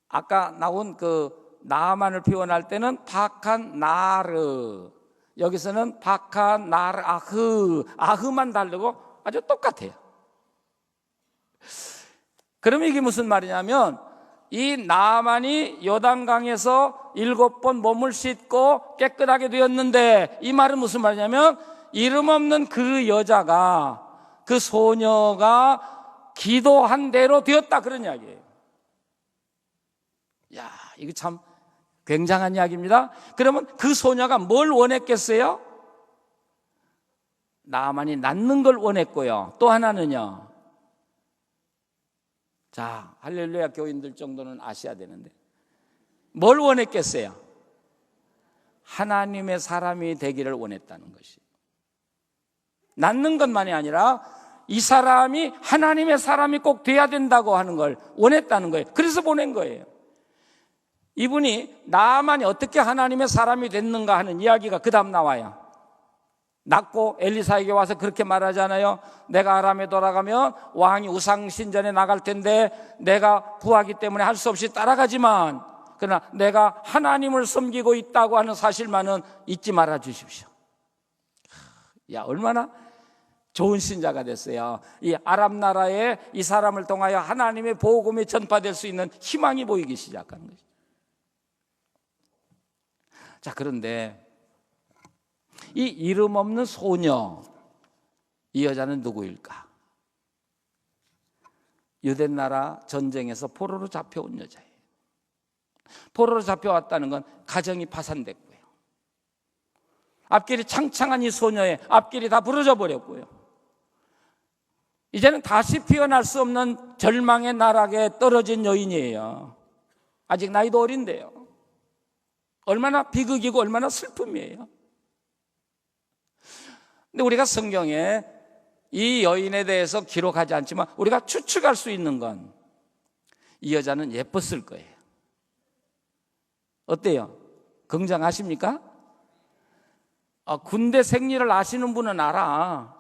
아까 나온 그 나아만을 표현할 때는 파칸 나르, 여기서는 파칸 나르아흐, 아흐만 다르고 아주 똑같아요. 그럼 이게 무슨 말이냐면 이 나아만이 요단강에서 7번 몸을 씻고 깨끗하게 되었는데 이 말은 무슨 말이냐면 이름 없는 그 여자가, 그 소녀가 기도한 대로 되었다 그런 이야기예요. 야, 이거 참 굉장한 이야기입니다. 그러면 그 소녀가 뭘 원했겠어요? 나아만이 낳는 걸 원했고요. 또 하나는요. 자, 할렐루야 교인들 정도는 아셔야 되는데 뭘 원했겠어요? 하나님의 사람이 되기를 원했다는 것이. 낳는 것만이 아니라 이 사람이 하나님의 사람이 꼭 돼야 된다고 하는 걸 원했다는 거예요. 그래서 보낸 거예요. 이분이 나아만이 어떻게 하나님의 사람이 됐는가 하는 이야기가 그 다음 나와요. 낳고 엘리사에게 와서 그렇게 말하잖아요. 내가 아람에 돌아가면 왕이 우상신전에 나갈 텐데 내가 부하기 때문에 할 수 없이 따라가지만 그러나 내가 하나님을 섬기고 있다고 하는 사실만은 잊지 말아 주십시오. 야, 얼마나 좋은 신자가 됐어요. 이 아람 나라에 이 사람을 통하여 하나님의 복음이 전파될 수 있는 희망이 보이기 시작한 거죠. 자, 그런데 이 이름 없는 소녀, 이 여자는 누구일까? 유대나라 전쟁에서 포로로 잡혀온 여자예요. 포로로 잡혀왔다는 건 가정이 파산됐고요. 앞길이 창창한 이 소녀의 앞길이 다 부러져 버렸고요. 이제는 다시 피어날 수 없는 절망의 나락에 떨어진 여인이에요. 아직 나이도 어린데요. 얼마나 비극이고 얼마나 슬픔이에요. 근데 우리가 성경에 이 여인에 대해서 기록하지 않지만 우리가 추측할 수 있는 건 이 여자는 예뻤을 거예요. 어때요? 긍정하십니까? 군대 생리를 아시는 분은 알아.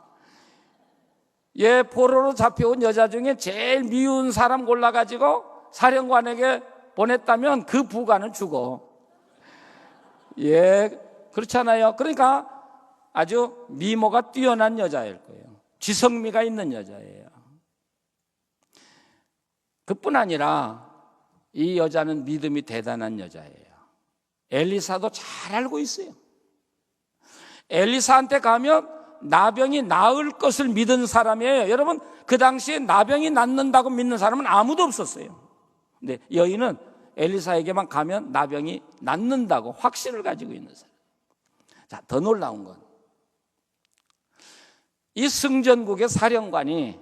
포로로 잡혀온 여자 중에 제일 미운 사람 골라가지고 사령관에게 보냈다면 그 부관은 죽어. 그렇잖아요. 그러니까 아주 미모가 뛰어난 여자일 거예요. 지성미가 있는 여자예요. 그뿐 아니라 이 여자는 믿음이 대단한 여자예요. 엘리사도 잘 알고 있어요. 엘리사한테 가면 나병이 나을 것을 믿은 사람이에요. 여러분, 그 당시에 나병이 낫는다고 믿는 사람은 아무도 없었어요. 근데 여인은 엘리사에게만 가면 나병이 낫는다고 확신을 가지고 있는 사람. 자, 더 놀라운 건 이 승전국의 사령관이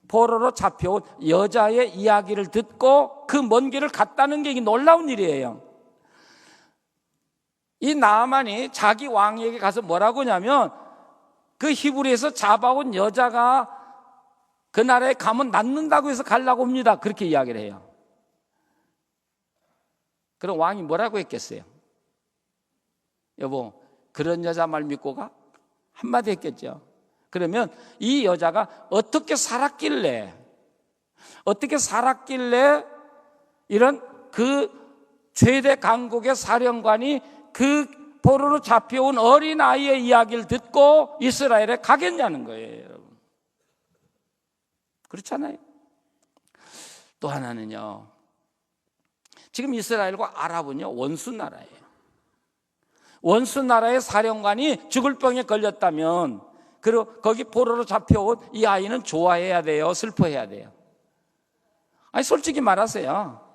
포로로 잡혀온 여자의 이야기를 듣고 그 먼 길을 갔다는 게 놀라운 일이에요. 이 나아만이 자기 왕에게 가서 뭐라고 하냐면 그 히브리에서 잡아온 여자가 그 나라에 가면 낫는다고 해서 가려고 합니다. 그렇게 이야기를 해요. 그럼 왕이 뭐라고 했겠어요? 여보, 그런 여자 말 믿고 가? 한마디 했겠죠. 그러면 이 여자가 어떻게 살았길래 이런 그 최대 강국의 사령관이 그 포로로 잡혀온 어린아이의 이야기를 듣고 이스라엘에 가겠냐는 거예요, 여러분. 그렇잖아요. 또 하나는요, 지금 이스라엘과 아랍은요 원수 나라예요. 원수 나라의 사령관이 죽을 병에 걸렸다면 그리고 거기 포로로 잡혀온 이 아이는 좋아해야 돼요, 슬퍼해야 돼요? 아니, 솔직히 말하세요.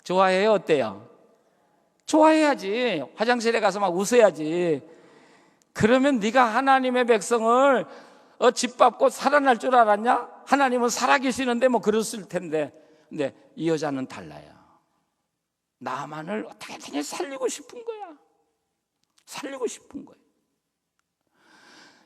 좋아해요, 어때요? 좋아해야지. 화장실에 가서 막 웃어야지. 그러면 네가 하나님의 백성을 짓밟고 살아날 줄 알았냐? 하나님은 살아계시는데 뭐 그랬을 텐데. 근데 이 여자는 달라요. 나만을 어떻게든 살리고 싶은 거야. 살리고 싶은 거예요.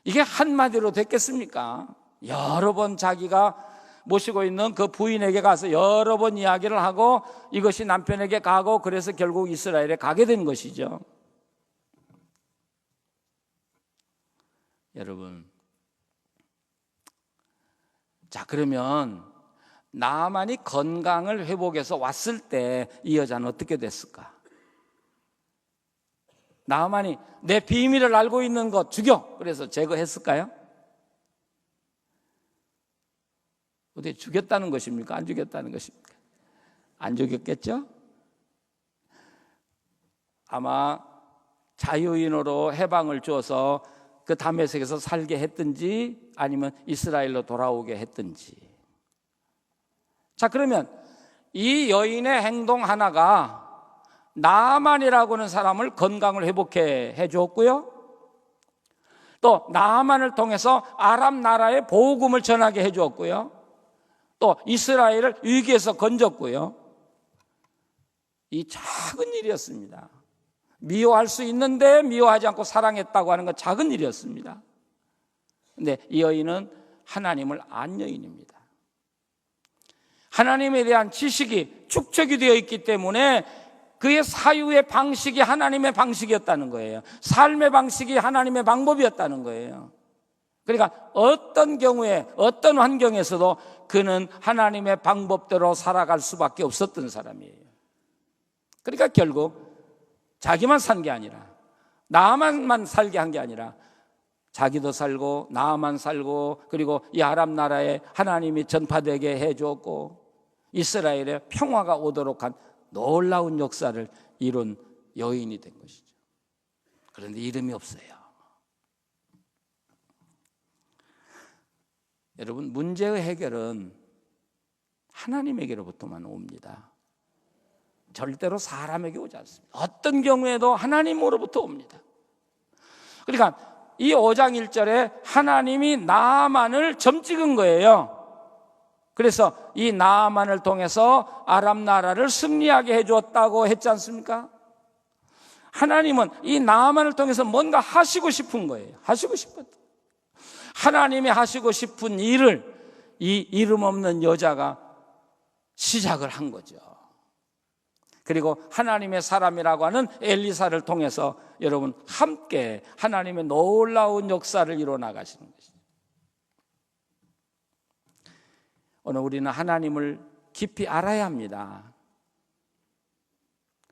이게 한마디로 됐겠습니까? 여러 번 자기가 모시고 있는 그 부인에게 가서 여러 번 이야기를 하고 이것이 남편에게 가고 그래서 결국 이스라엘에 가게 된 것이죠. 여러분, 자, 그러면 나만이 건강을 회복해서 왔을 때 이 여자는 어떻게 됐을까? 나만이 내 비밀을 알고 있는 것 죽여! 그래서 제거했을까요? 어떻게 죽였다는 것입니까? 안 죽였다는 것입니까? 안 죽였겠죠? 아마 자유인으로 해방을 주어서 그 다메섹에서 살게 했든지 아니면 이스라엘로 돌아오게 했든지. 자, 그러면 이 여인의 행동 하나가 나아만이라고 하는 사람을 건강을 회복해 해주었고요, 또 나아만을 통해서 아랍 나라에 복음을 전하게 해주었고요, 또 이스라엘을 위기에서 건졌고요. 이 작은 일이었습니다. 미워할 수 있는데 미워하지 않고 사랑했다고 하는 건 작은 일이었습니다. 그런데 이 여인은 하나님을 안 여인입니다. 하나님에 대한 지식이 축적이 되어 있기 때문에 그의 사유의 방식이 하나님의 방식이었다는 거예요. 삶의 방식이 하나님의 방법이었다는 거예요. 그러니까 어떤 경우에 어떤 환경에서도 그는 하나님의 방법대로 살아갈 수밖에 없었던 사람이에요. 그러니까 결국 자기만 산 게 아니라 나아만만 살게 한 게 아니라 자기도 살고 나아만 살고 그리고 이 아랍 나라에 하나님이 전파되게 해주었고 이스라엘에 평화가 오도록 한 놀라운 역사를 이룬 여인이 된 것이죠. 그런데 이름이 없어요. 여러분, 문제의 해결은 하나님에게로부터만 옵니다. 절대로 사람에게 오지 않습니다. 어떤 경우에도 하나님으로부터 옵니다. 그러니까 이 5장 1절에 하나님이 나아만을 점 찍은 거예요. 그래서 이 나아만을 통해서 아랍 나라를 승리하게 해주었다고 했지 않습니까? 하나님은 이 나아만을 통해서 뭔가 하시고 싶은 거예요. 하시고 싶었다. 하나님이 하시고 싶은 일을 이 이름 없는 여자가 시작을 한 거죠. 그리고 하나님의 사람이라고 하는 엘리사를 통해서 여러분 함께 하나님의 놀라운 역사를 이루어 나가시는 것이죠. 오늘 우리는 하나님을 깊이 알아야 합니다.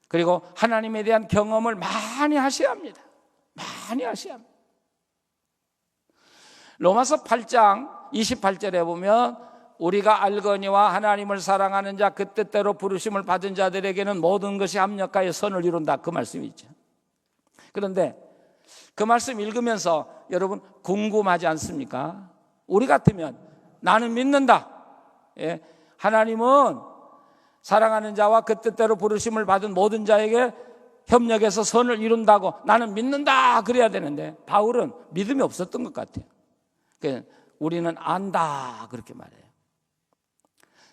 그리고 하나님에 대한 경험을 많이 하셔야 합니다. 많이 하셔야 합니다. 로마서 8장 28절에 보면 우리가 알거니와 하나님을 사랑하는 자 그 뜻대로 부르심을 받은 자들에게는 모든 것이 합력하여 선을 이룬다, 그 말씀이 있죠. 그런데 그 말씀 읽으면서 여러분 궁금하지 않습니까? 우리 같으면 나는 믿는다, 예, 하나님은 사랑하는 자와 그 뜻대로 부르심을 받은 모든 자에게 협력해서 선을 이룬다고 나는 믿는다 그래야 되는데 바울은 믿음이 없었던 것 같아요. 그러니까 우리는 안다 그렇게 말해요.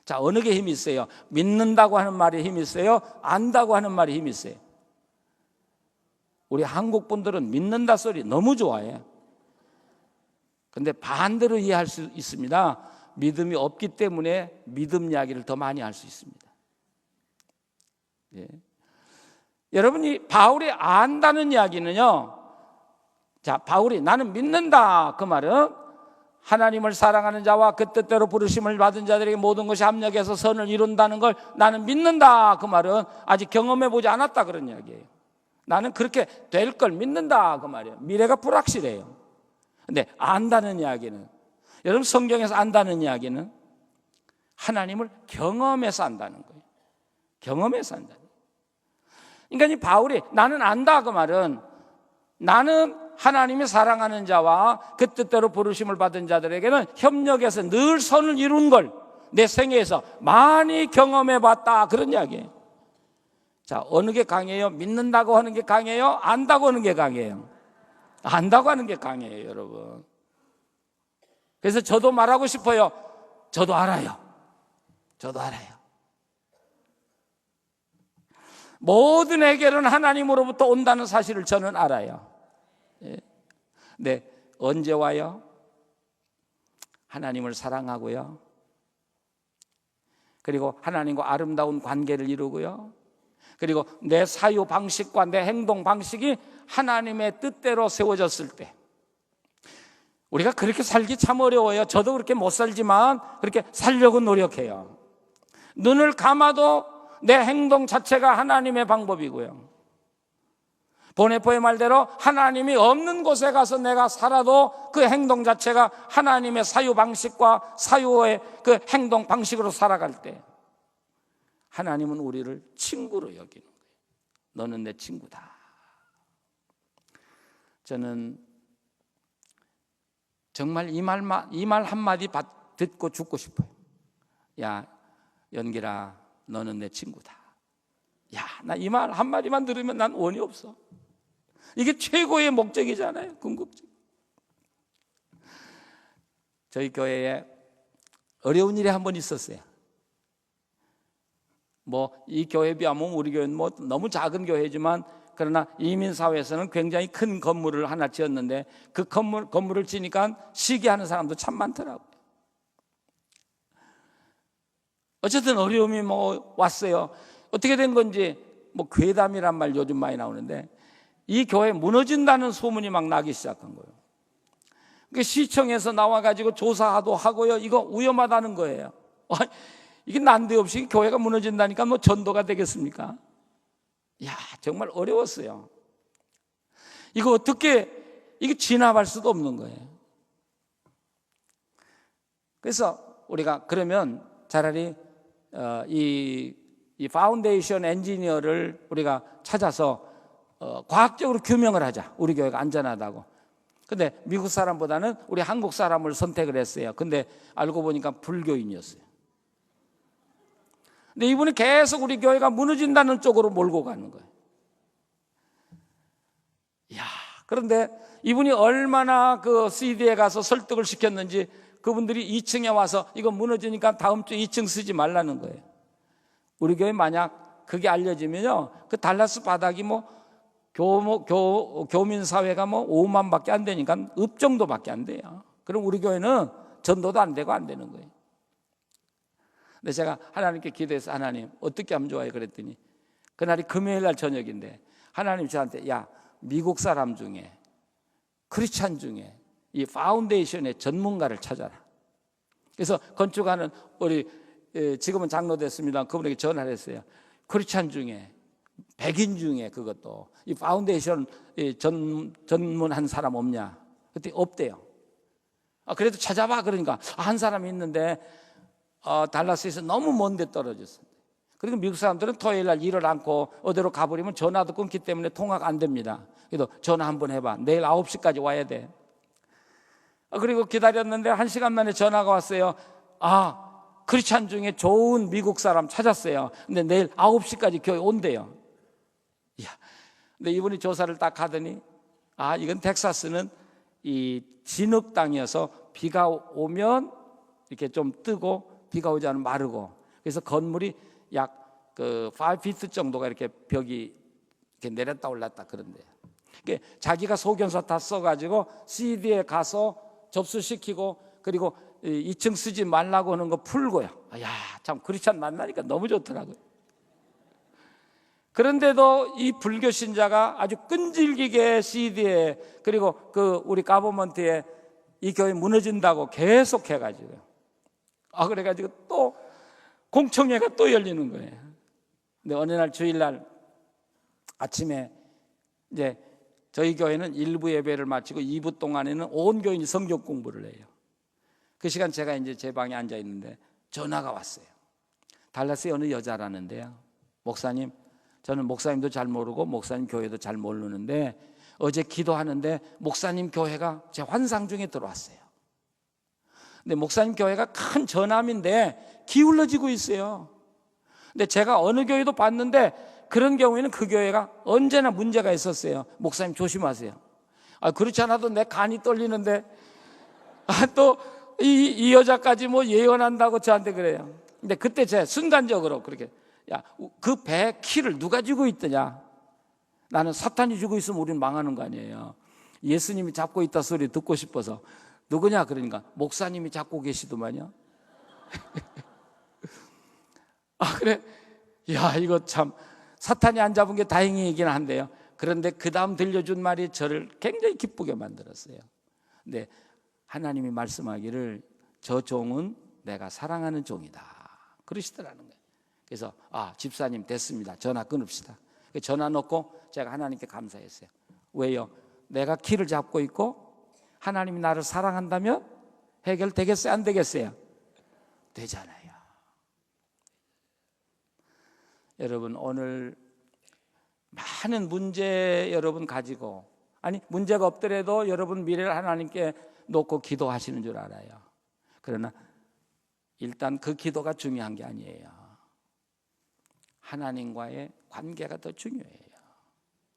자, 어느 게 힘이 있어요? 믿는다고 하는 말이 힘이 있어요? 안다고 하는 말이 힘이 있어요? 우리 한국 분들은 믿는다 소리 너무 좋아해요. 그런데 반대로 이해할 수 있습니다. 믿음이 없기 때문에 믿음 이야기를 더 많이 할 수 있습니다. 예. 여러분이 바울이 안다는 이야기는요, 자, 바울이 나는 믿는다 그 말은 하나님을 사랑하는 자와 그 뜻대로 부르심을 받은 자들에게 모든 것이 합력해서 선을 이룬다는 걸 나는 믿는다 그 말은 아직 경험해 보지 않았다 그런 이야기예요. 나는 그렇게 될 걸 믿는다 그 말이에요. 미래가 불확실해요. 근데 안다는 이야기는, 여러분 성경에서 안다는 이야기는 하나님을 경험해서 안다는 거예요. 경험해서 안다는 거예요. 그러니까 이 바울이 나는 안다 그 말은 나는 하나님이 사랑하는 자와 그 뜻대로 부르심을 받은 자들에게는 협력해서 늘 선을 이룬 걸 내 생애에서 많이 경험해 봤다 그런 이야기예요. 자, 어느 게 강해요? 믿는다고 하는 게 강해요? 안다고 하는 게 강해요? 안다고 하는 게 강해요, 여러분. 그래서 저도 말하고 싶어요. 저도 알아요. 저도 알아요. 모든 해결은 하나님으로부터 온다는 사실을 저는 알아요. 네, 언제 와요? 하나님을 사랑하고요. 그리고 하나님과 아름다운 관계를 이루고요. 그리고 내 사유 방식과 내 행동 방식이 하나님의 뜻대로 세워졌을 때 우리가 그렇게 살기 참 어려워요. 저도 그렇게 못 살지만 그렇게 살려고 노력해요. 눈을 감아도 내 행동 자체가 하나님의 방법이고요. 보네포의 말대로 하나님이 없는 곳에 가서 내가 살아도 그 행동 자체가 하나님의 사유 방식과 사유의 그 행동 방식으로 살아갈 때 하나님은 우리를 친구로 여기는 거예요. 너는 내 친구다. 저는 정말 이 말 한마디 듣고 죽고 싶어요. 야, 연길아, 너는 내 친구다. 야, 나 이 말 한마디만 들으면 난 원이 없어. 이게 최고의 목적이잖아요. 궁극적. 저희 교회에 어려운 일이 한 번 있었어요. 이 교회에 비하면 우리 교회는 너무 작은 교회지만 그러나 이민사회에서는 굉장히 큰 건물을 하나 지었는데 그 건물을 지니까 시기하는 사람도 참 많더라고요. 어쨌든 어려움이 왔어요. 어떻게 된 건지 괴담이란 말 요즘 많이 나오는데 이 교회 무너진다는 소문이 막 나기 시작한 거예요. 그러니까 시청에서 나와가지고 조사도 하고요. 이거 위험하다는 거예요. 이게 난데없이 교회가 무너진다니까 전도가 되겠습니까? 야, 정말 어려웠어요. 이거 이게 진압할 수도 없는 거예요. 그래서 우리가 그러면 차라리 이 파운데이션 엔지니어를 우리가 찾아서 과학적으로 규명을 하자. 우리 교회가 안전하다고. 근데 미국 사람보다는 우리 한국 사람을 선택을 했어요. 근데 알고 보니까 불교인이었어요. 근데 이분이 계속 우리 교회가 무너진다는 쪽으로 몰고 가는 거예요. 이야, 그런데 이분이 얼마나 그 CD에 가서 설득을 시켰는지 그분들이 2층에 와서 이거 무너지니까 다음 주에 2층 쓰지 말라는 거예요. 우리 교회 만약 그게 알려지면요, 그 달라스 바닥이 교민 사회가 5만 밖에 안 되니까 읍 정도밖에 안 돼요. 그럼 우리 교회는 전도도 안 되고 안 되는 거예요. 근데 제가 하나님께 기도해서 하나님 어떻게 하면 좋아요? 그랬더니 그날이 금요일 날 저녁인데 하나님 저한테 야 미국 사람 중에 크리스찬 중에 이 파운데이션의 전문가를 찾아라. 그래서 건축하는 우리 지금은 장로 됐습니다. 그분에게 전화를 했어요. 크리스찬 중에 백인 중에 그것도 이 파운데이션 전문한 사람 없냐? 그때 없대요. 그래도 찾아봐. 그러니까 한 사람이 있는데 달라스에서 너무 먼데 떨어졌어요. 그리고 미국 사람들은 토요일 날 일을 않고 어디로 가버리면 전화도 끊기 때문에 통화가 안 됩니다. 그래도 전화 한번 해봐. 내일 9시까지 와야 돼. 그리고 기다렸는데 1시간 만에 전화가 왔어요. 크리스찬 중에 좋은 미국 사람 찾았어요. 근데 내일 9시까지 교회 온대요. 근데 이분이 조사를 딱 하더니 이건 텍사스는 이 진흙 땅이어서 비가 오면 이렇게 좀 뜨고 비가 오지 않으면 마르고 그래서 건물이 약 5피트 정도가 이렇게 벽이 이렇게 내렸다 올랐다 그런데 자기가 소견서 다 써가지고 CD에 가서 접수시키고 그리고 2층 쓰지 말라고 하는 거 풀고요. 참 크리스찬 만나니까 너무 좋더라고요. 그런데도 이 불교 신자가 아주 끈질기게 CD에 그리고 우리 가버먼트에 이 교회 무너진다고 계속 해가지고요. 그래가지고 또 공청회가 또 열리는 거예요. 근데 어느 날 주일날 아침에 이제 저희 교회는 1부 예배를 마치고 2부 동안에는 온 교인이 성경 공부를 해요. 그 시간 제가 이제 제 방에 앉아 있는데 전화가 왔어요. 달라스의 어느 여자라는데요. 목사님, 저는 목사님도 잘 모르고 목사님 교회도 잘 모르는데 어제 기도하는데 목사님 교회가 제 환상 중에 들어왔어요. 근데 목사님 교회가 큰 전암인데 기울어지고 있어요. 근데 제가 어느 교회도 봤는데 그런 경우에는 그 교회가 언제나 문제가 있었어요. 목사님 조심하세요. 그렇지 않아도 내 간이 떨리는데 또 이 여자까지 뭐 예언한다고 저한테 그래요. 근데 그때 제가 순간적으로 그렇게 그 배 키를 누가 쥐고 있더냐? 나는 사탄이 쥐고 있으면 우리는 망하는 거 아니에요. 예수님이 잡고 있다 소리 듣고 싶어서 누구냐? 그러니까 목사님이 잡고 계시더만요. 그래. 이거 참 사탄이 안 잡은 게 다행이긴 한데요. 그런데 그 다음 들려준 말이 저를 굉장히 기쁘게 만들었어요. 근데 하나님이 말씀하기를 저 종은 내가 사랑하는 종이다 그러시더라는 거예요. 그래서 집사님 됐습니다. 전화 끊읍시다. 전화 놓고 제가 하나님께 감사했어요. 왜요? 내가 키를 잡고 있고 하나님이 나를 사랑한다면 해결되겠어요? 안 되겠어요? 되잖아요. 여러분 오늘 많은 문제 여러분 가지고 문제가 없더라도 여러분 미래를 하나님께 놓고 기도하시는 줄 알아요. 그러나 일단 그 기도가 중요한 게 아니에요. 하나님과의 관계가 더 중요해요.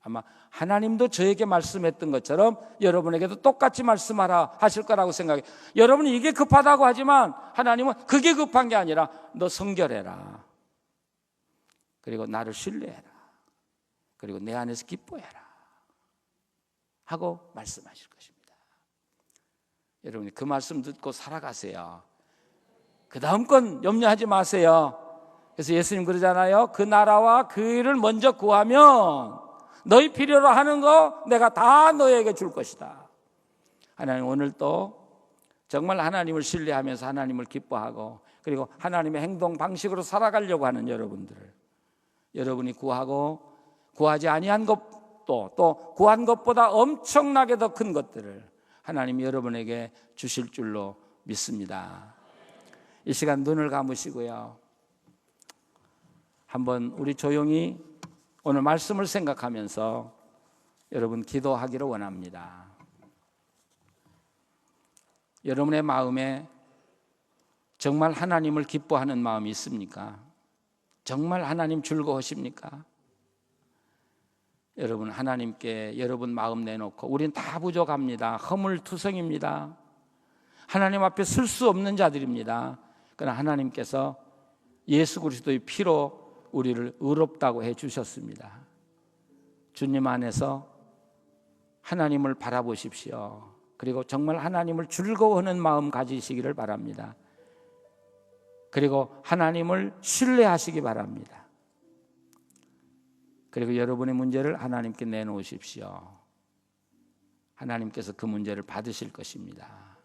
아마 하나님도 저에게 말씀했던 것처럼 여러분에게도 똑같이 말씀하라 하실 거라고 생각해요. 여러분이 이게 급하다고 하지만 하나님은 그게 급한 게 아니라 너 성결해라. 그리고 나를 신뢰해라. 그리고 내 안에서 기뻐해라 하고 말씀하실 것입니다. 여러분이 그 말씀 듣고 살아가세요. 그 다음 건 염려하지 마세요. 그래서 예수님 그러잖아요. 그 나라와 그 일을 먼저 구하면 너희 필요로 하는 거 내가 다 너에게 줄 것이다. 하나님 오늘 또 정말 하나님을 신뢰하면서 하나님을 기뻐하고 그리고 하나님의 행동 방식으로 살아가려고 하는 여러분들을 여러분이 구하고 구하지 아니한 것도 또 구한 것보다 엄청나게 더 큰 것들을 하나님이 여러분에게 주실 줄로 믿습니다. 이 시간 눈을 감으시고요. 한번 우리 조용히 오늘 말씀을 생각하면서 여러분 기도하기를 원합니다. 여러분의 마음에 정말 하나님을 기뻐하는 마음이 있습니까? 정말 하나님 즐거우십니까? 여러분 하나님께 여러분 마음 내놓고 우린 다 부족합니다. 허물투성입니다. 하나님 앞에 설 수 없는 자들입니다. 그러나 하나님께서 예수 그리스도의 피로 우리를 의롭다고 해주셨습니다. 주님 안에서 하나님을 바라보십시오. 그리고 정말 하나님을 즐거워하는 마음 가지시기를 바랍니다. 그리고 하나님을 신뢰하시기 바랍니다. 그리고 여러분의 문제를 하나님께 내놓으십시오. 하나님께서 그 문제를 받으실 것입니다.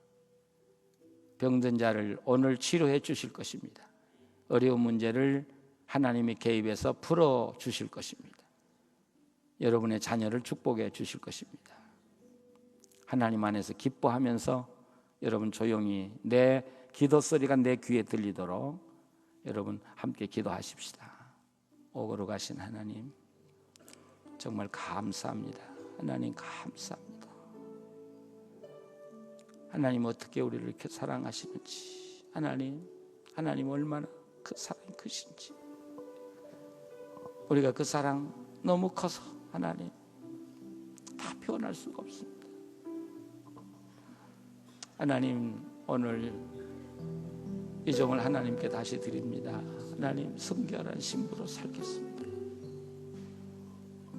병든 자를 오늘 치료해 주실 것입니다. 어려운 문제를 하나님이 개입해서 풀어 주실 것입니다. 여러분의 자녀를 축복해 주실 것입니다. 하나님 안에서 기뻐하면서 여러분 조용히 내 기도 소리가 내 귀에 들리도록 여러분 함께 기도하십시다. 오고로 가신 하나님, 정말 감사합니다. 하나님 감사합니다. 하나님 어떻게 우리를 이렇게 사랑하시는지, 하나님 얼마나 그 사랑이 크신지, 우리가 그 사랑 너무 커서 하나님 다 표현할 수가 없습니다. 하나님, 오늘 이 종을 하나님께 다시 드립니다. 하나님, 성결한 신부로 살겠습니다.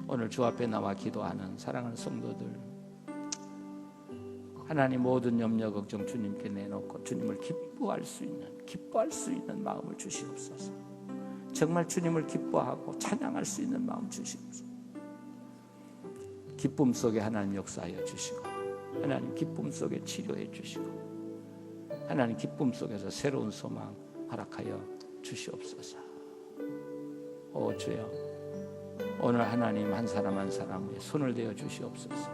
오늘 주 앞에 나와 기도하는 사랑하는 성도들, 하나님 모든 염려 걱정 주님께 내놓고 주님을 기뻐할 수 있는 마음을 주시옵소서. 정말 주님을 기뻐하고 찬양할 수 있는 마음 주시옵소서. 기쁨 속에 하나님 역사하여 주시고, 하나님 기쁨 속에 치료해 주시고, 하나님 기쁨 속에서 새로운 소망 허락하여 주시옵소서. 오 주여, 오늘 하나님 한 사람 한 사람의 손을 대어 주시옵소서.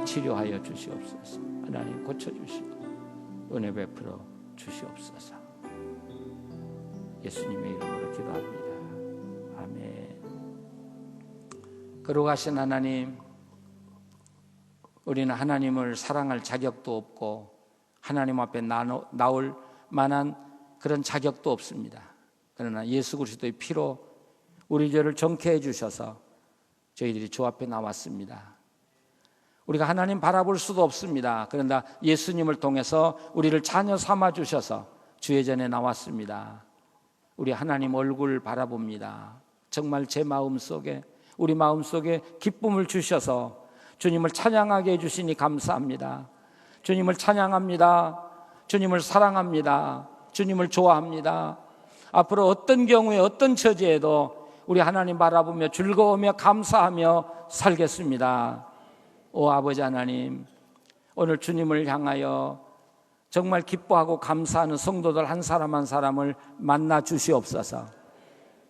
치료하여 주시옵소서. 하나님 고쳐주시고 은혜 베풀어 주시옵소서. 예수님의 이름으로 기도합니다. 아멘. 거룩하신 하나님, 우리는 하나님을 사랑할 자격도 없고 하나님 앞에 나올 만한 그런 자격도 없습니다. 그러나 예수 그리스도의 피로 우리 죄를 정케해 주셔서 저희들이 주 앞에 나왔습니다. 우리가 하나님 바라볼 수도 없습니다. 그런데 예수님을 통해서 우리를 자녀 삼아 주셔서 주의 전에 나왔습니다. 우리 하나님 얼굴 바라봅니다. 정말 제 마음속에, 우리 마음속에 기쁨을 주셔서 주님을 찬양하게 해주시니 감사합니다. 주님을 찬양합니다. 주님을 사랑합니다. 주님을 좋아합니다. 앞으로 어떤 경우에 어떤 처지에도 우리 하나님 바라보며 즐거우며 감사하며 살겠습니다. 오 아버지 하나님, 오늘 주님을 향하여 정말 기뻐하고 감사하는 성도들 한 사람 한 사람을 만나 주시옵소서.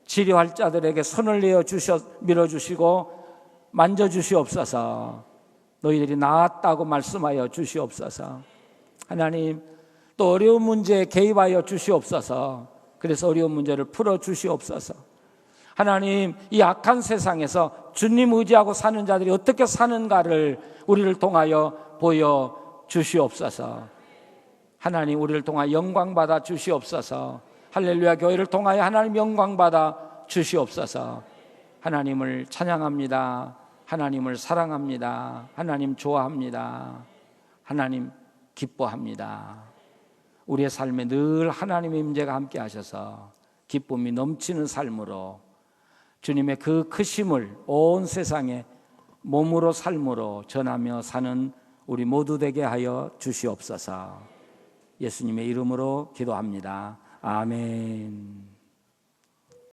치료할 자들에게 손을 내어 밀어주시고 만져주시옵소서. 너희들이 나았다고 말씀하여 주시옵소서. 하나님, 또 어려운 문제에 개입하여 주시옵소서. 그래서 어려운 문제를 풀어 주시옵소서. 하나님, 이 악한 세상에서 주님 의지하고 사는 자들이 어떻게 사는가를 우리를 통하여 보여 주시옵소서. 하나님, 우리를 통하여 영광 받아 주시옵소서. 할렐루야 교회를 통하여 하나님 영광 받아 주시옵소서. 하나님을 찬양합니다. 하나님을 사랑합니다. 하나님 좋아합니다. 하나님 기뻐합니다. 우리의 삶에 늘 하나님의 임재가 함께 하셔서 기쁨이 넘치는 삶으로 주님의 그 크심을 온 세상에 몸으로 삶으로 전하며 사는 우리 모두 되게 하여 주시옵소서. 예수님의 이름으로 기도합니다. 아멘.